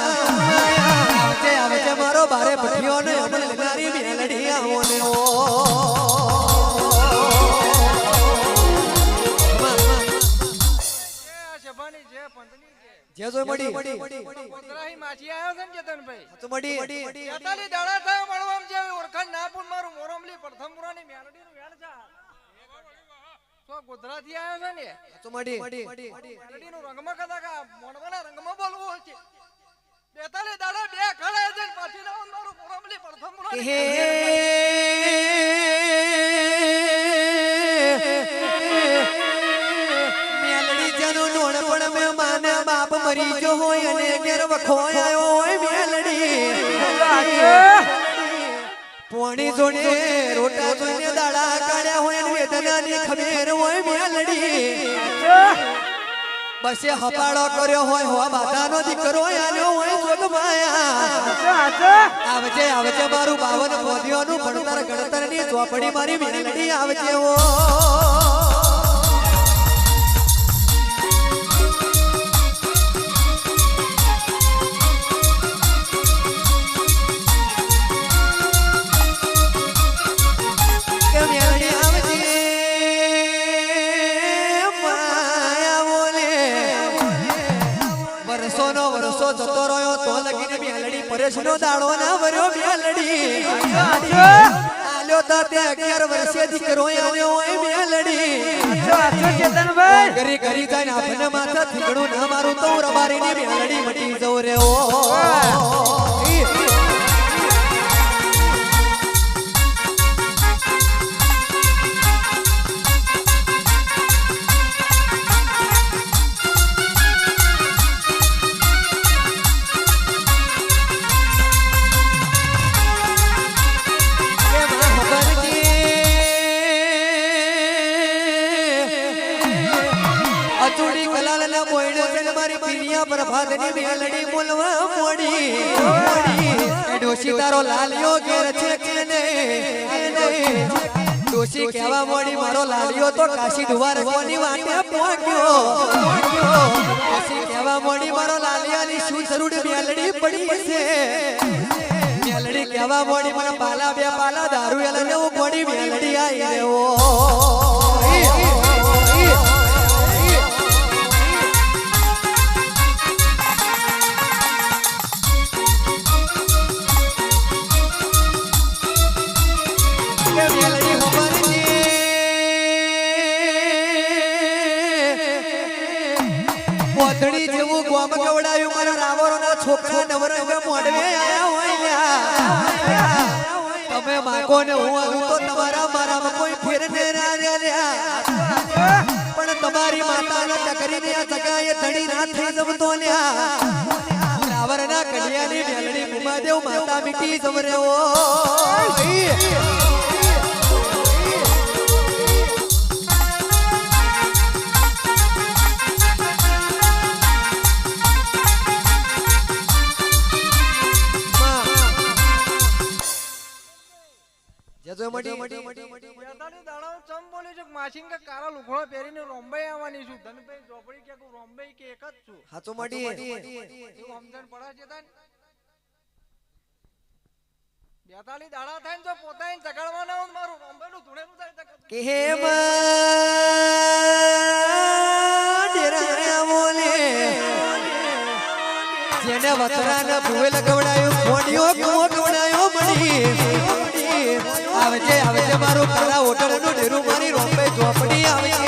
આવજે મારો બારે ભઠિયો ને અમલ લેનારી મેલડી આવો ને ઓ સભાની જે પંથની જે જે જોઈ મડી ગોધરાહી માછી આવ્યો છે ને ચેતનભાઈ તો મડી 43 દાડા થયા મળવામ જે ઓળખાણ ના પણ મારું મોરમલી પ્રથમપુરાની મેલડીનું વેણ છે તો ગોધરાથી આવ્યો છે ને તો મડી મેલડીનું રંગમાં કદાચ મોણવાના રંગમાં બોલવું છે 42 દાડા બે ખડે છે ને પાછી ના મારું મોરમલી પ્રથમપુરાની હે મેલડી જનો નોણ પણ મે માને બાપ મરી જો હોય અને ઘેર વખો આયો હોય મેલડી પોણી જોડે રોટા જોઈને દાડા કાઢ્યા હોય ને વેદનાની ખબેર હોય મેલડી બસે હપાડો કર્યો હોય હો બાધાનો દીકરો આલ્યો હોય જોગમાયા આવજે મારું 52 પોધિયોનું ભણતર ગણતરની ચોપડી મારી મેલડી આવજે ઓ જતો રહ્યો તો લગીને મેલડી પરેશનો દાડો ના વર્યો મેલડી આલ્યો તો તે 11 વર્ષે દીકરો આલ્યો હોય મેલડી ચેતનભાઈ ઘરી ઘરી જાય આપને માથા થીકડું ના મારું તો રબારીની મેલડી મટી જવ રે ઓ અચુડી કલાલના બોયડે છે ને મારી પિરિયા પ્રભાતની મેલડી બોલવા મોડી એ ડોશી તારો લાલિયો ઘેર છે કે નહીં ડોશી કહેવા મોડી મારો લાલિયો તો કાશી દુવાર કોની વાટે પહોંચ્યો ડોશી કહેવા મોડી મારો લાલિયાની શું સરુડ મેલડી પડી છે મેલડી કહેવા મોડી મને પાલા બે પાલા દારૂ એલને હું મોડી મેલડી આવી રેવો કોથળી જેવું ગોમ ગવડાયું મારા રાવરોના છોકરા નવરંગ મોડવે આયા હોય તમે માગો ને હું આવું તો તમારા મારામાં કોઈ ફેર ને પણ તમારી માતાને ટકરીને આ જગાએ ધણી રાત થઈ જમતો લ્યા રાવરના કલ્યાણી મેલડી કુમાદેવ માતા મીટી જમરે ઓ જજો મડી 42 દાડા ચમ બોલે છે માછીન કે કારા લુગડો પહેરીને રોમ્બે આવવાની છું ધનભાઈ ચોપડી કે રોમ્બે કે એક જ છું હાચો મડી એવું સમજણ પડે છે તને 42 દાડા થાય ને જો પોતાને જગાડવાના હોય મારું રોમ્બેનું ધૂણેલું થાય કે હે ડેરા બોલે જેને વતરાને ભૂવે લગવડાયું કોડિયો કુવો ગવડાયો મડી આવજે મારું કાળા હોટલનું ડેરું મારી રોમ્બે ચોપડી આવજે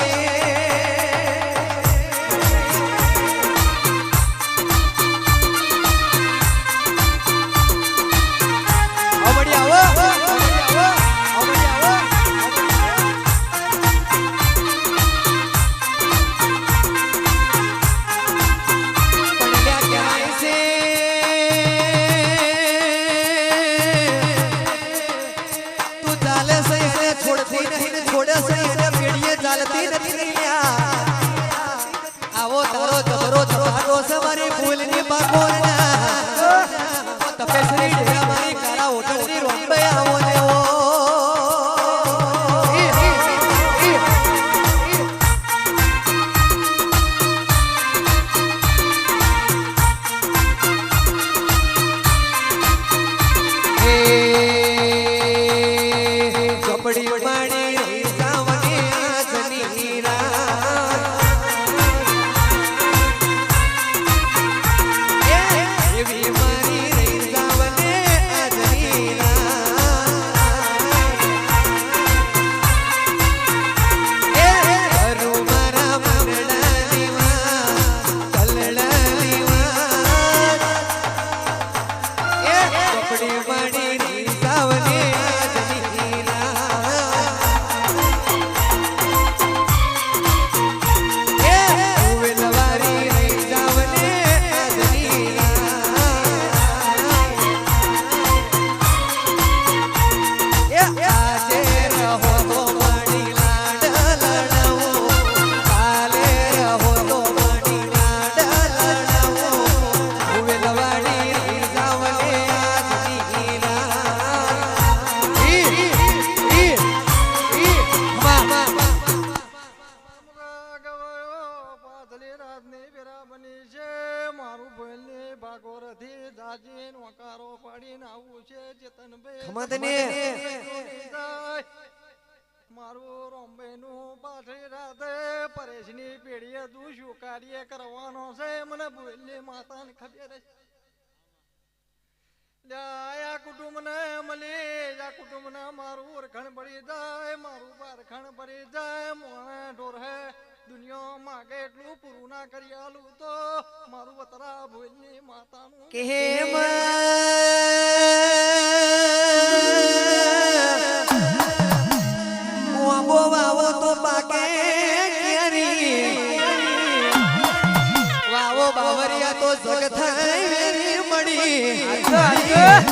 ફૂલની પાકોરના તપેશ્રી ડેરા મારી કાળા હોટલની રોંબે આવો ને ઓ ચોપડી માડી સાવને આજની રાત એવી મારી રહી સાવને આજની રાત હરું મારા મનડાની વાત કલડાની વાત ચોપડી માડી રહી સાવને મારું રોમ્બે નું પાછળ રાતે પરેશની પેઢીએ દુશું કાર્ય કરવાનો છે મને બોલી માતાને ખબર છે આ કુટુંબ ને મળી આ કુટુંબ ને મારું ઓરખણ પડી જાય મારું પારખણ પડી જાય મોણે ઢોર હે દુનિયા માગે એટલું પૂરું ના કરી આલું તો મારું વતરા ભોલની માતાનું વાવો તો પાકે કેરી વાવો બાવરિયા તો જગ થાય વેરી મળી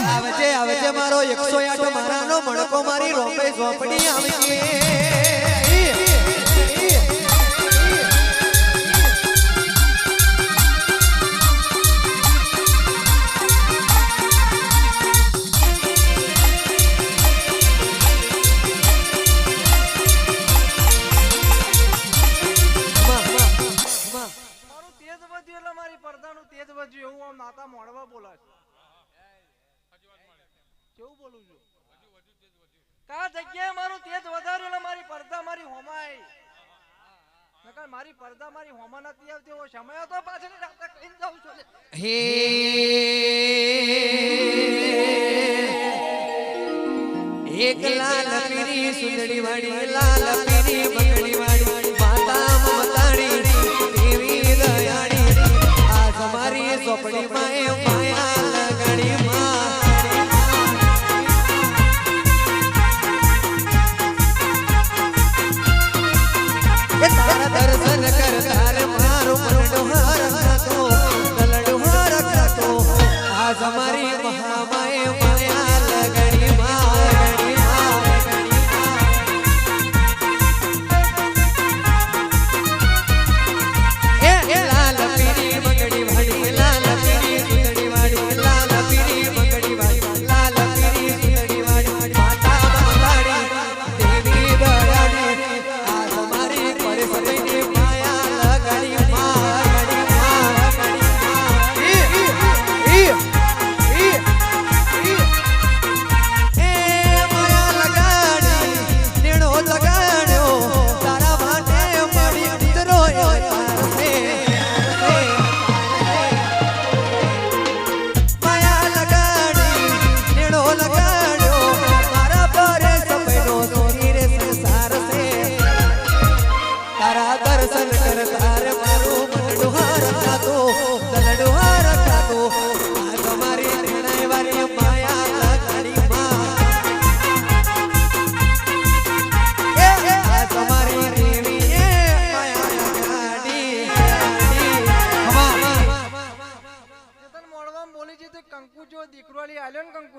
આવજે આવજે મારો 108 મારાનો મણકો મારી રોંબે ઝોપડી આવજે માતા મોડવા બોલા કેવું બોલું છું કા જગ્યાએ મારું તેજ વધાર્યું એટલે મારી પડદા મારી હોમાય નકર મારી પડદા મારી હોમા નથી આવતી એવો સમય હતો પાછળ રાતે કહીને જાઉં છું હે એક લાલ પીરી સુંદરી વાળી લાલ પીરી બગડી વાળી માતા મમતાણી દેવી દયાળી આજ મારી ચોપડી માં માયા લગડી માં તારા દર્શન કર તારે મારો મનડો હરખતો દલડો હરખતો આજ મારી મહામાય માયા લગડી માં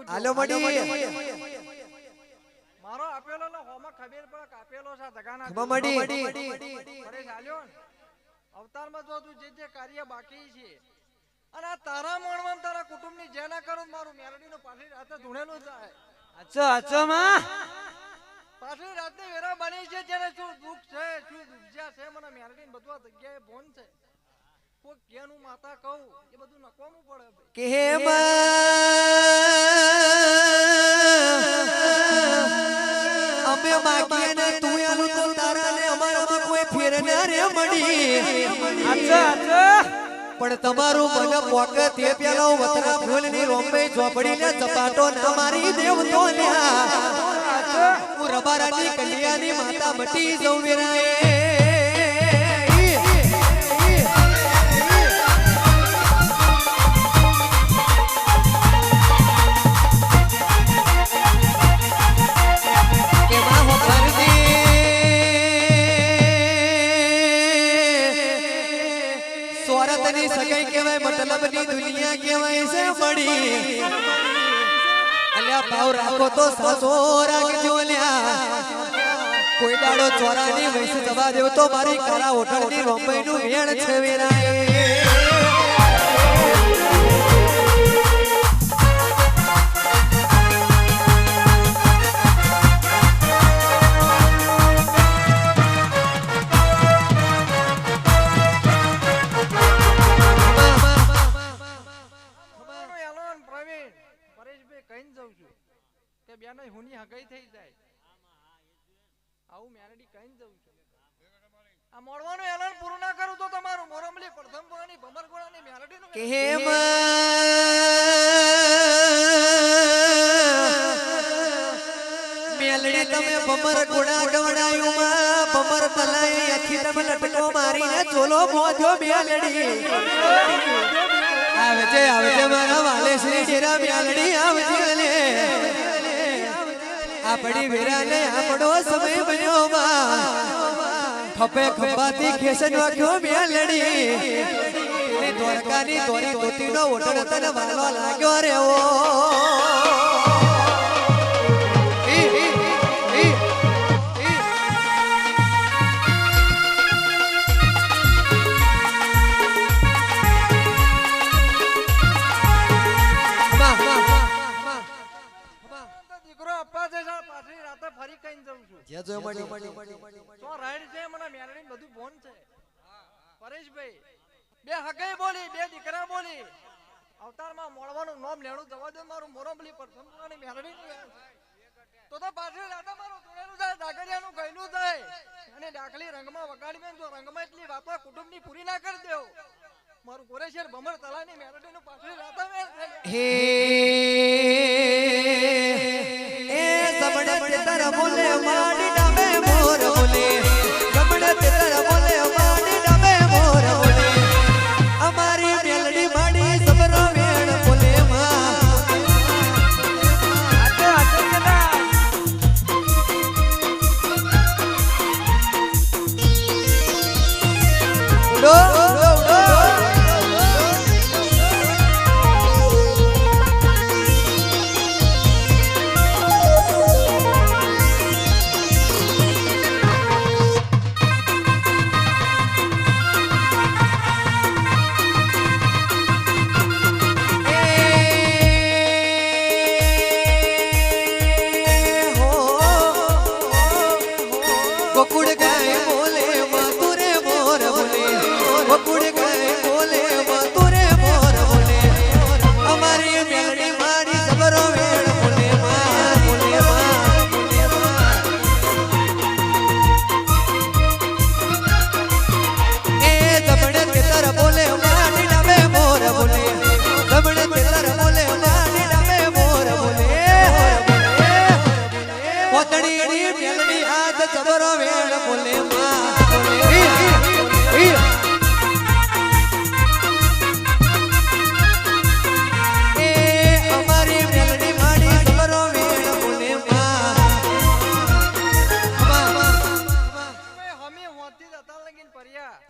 આલો મડી મારો આપેલો નો હોમાં ખબર પડે કાપેલો છે જગાના મડી અરે ચાલ્યો અવતારમાં જો તું જે કાર્ય બાકી છે અને આ તારા મોણમાં તારા કુટુંબની જે ના કરો મારું મેરડીનો પાછી રાતે ધૂણેલું જાય અચ્છો અચ્છો માં પાછી રાતે વેરા બની છે જેને શું દુઃખ છે શું દુખ્યા છે મને મેરડી બધું આ જગ્યાએ ભોન છે કોઈ કેનું માતા કહું એ બધું નકવાનું પડે કે હે અમે માગીએ ને તું આલું તો તારાને અમારામાં કોઈ ફેર ના રે મળી અચ્છા અચ્છા પણ તમારું મન પોક તે પેલો વતરા ફૂલની રોંબે ઝોપડી ને ચપાટો ના મારી દેવ તો લ્યા હું રબારાની કલ્યાની માતા મટી જઉં વેરાએ સોરતની સગાઈ કહેવાય મતલબની દુનિયા કહેવાય છે મળી અલ્યા ભાવ રાખો તો સાસો રાખજો લ્યા કોઈ દાડો ચોરાની વૈસ જવા દેવ તો મારી કાળા હોટલની રોંબઈનું વેણ છે વેરાય બેનો હુની હગાઈ થઈ જાય આવું મેરડી કહીને જઉં છું આ મોડવાનું એલાન પૂરું ના કરું તો તમારું મોરમલી પ્રથમપુરાની ભમરગોળાની મેરડીનું કેમ મેલડી તમે ભમરગોળા ગવડાયું માં ભમર તલાઈ આખી તમે લટકો મારીને ચોલો મોજો મેલડી આવજે મારા વાલે શ્રી ડેરા મેલડી આવજે લે આપણી વેરાને આપણો સમય બન્યો માં ખપે ખંભાતી ખેસન વાગ્યો મેલડી ને દ્વારકાની દોરી ગોતીનો ઓઢણ તને વાળવા લાગ્યો રે ઓ ફરી કઈ જઉં છું જે જો મડી તો રાઈડ છે મને મેરડી બધું બોન છે પરેશભાઈ બે હગાઈ બોલી બે દીકરા બોલી અવતારમાં મોળવાનું નામ લેણું જવા દે મારું મોરમલી પ્રથમપુરાની મેરડી તો પાછળ રાતા મારું ધૂણેલું જાય દાગરિયાનું ગયેલું જાય અને ડાકલી રંગમાં વગાડી મેં જો રંગમાં એટલી વાતો કુટુંબની પૂરી ના કરી દેવ મારું ગોરેશર ભમર તલાની મેરડીનું પાછળ રાતા મેં હે સમણે તેતર બોલે માડી ડાબે મોર બોલે સમણે તેતર બોલે માડી ડાબે મોર બોલે અમારી મેલડી માડી સબરો વેણ બોલે માં આતો કદા ઉડો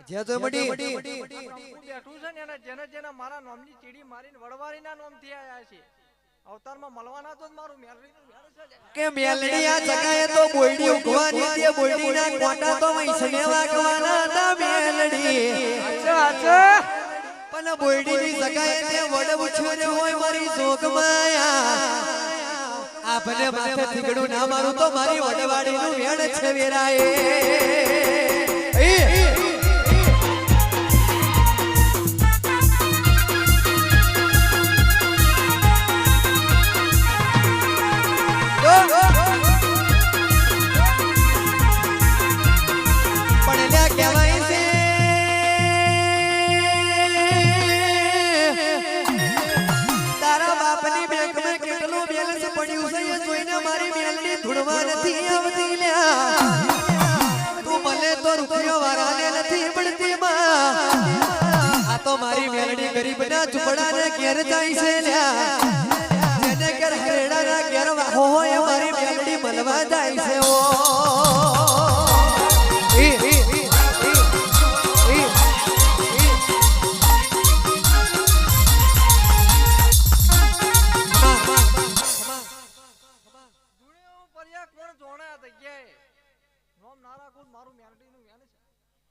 જે તો મડી બેઠું છે ને એને જેને જેને મારા નામની ચીડી મારીને વડવારીના નામથી આયા છે અવતારમાં મળવાના તો મારું મેલડીનું વેર છે કે મેલડી આ જગાએ તો બોયડી ઉગવાની તે બોયડીના કોટા તો વૈસને વાગવાના હતા મેલડી અચ્છા પણ બોયડીની સગાઈ તે વડ ઉછેર્યો હોય મારી જોગમાયા આપને માથે થીગડું ના મારું તો મારી વડવાડીનું વેણ છે વેરાએ મારી મેલડી ગરીબના ઝૂંપડાને ઘેર જાય છે લ્યા જેને ઘર હરેડાના ઘેર વાહો હોય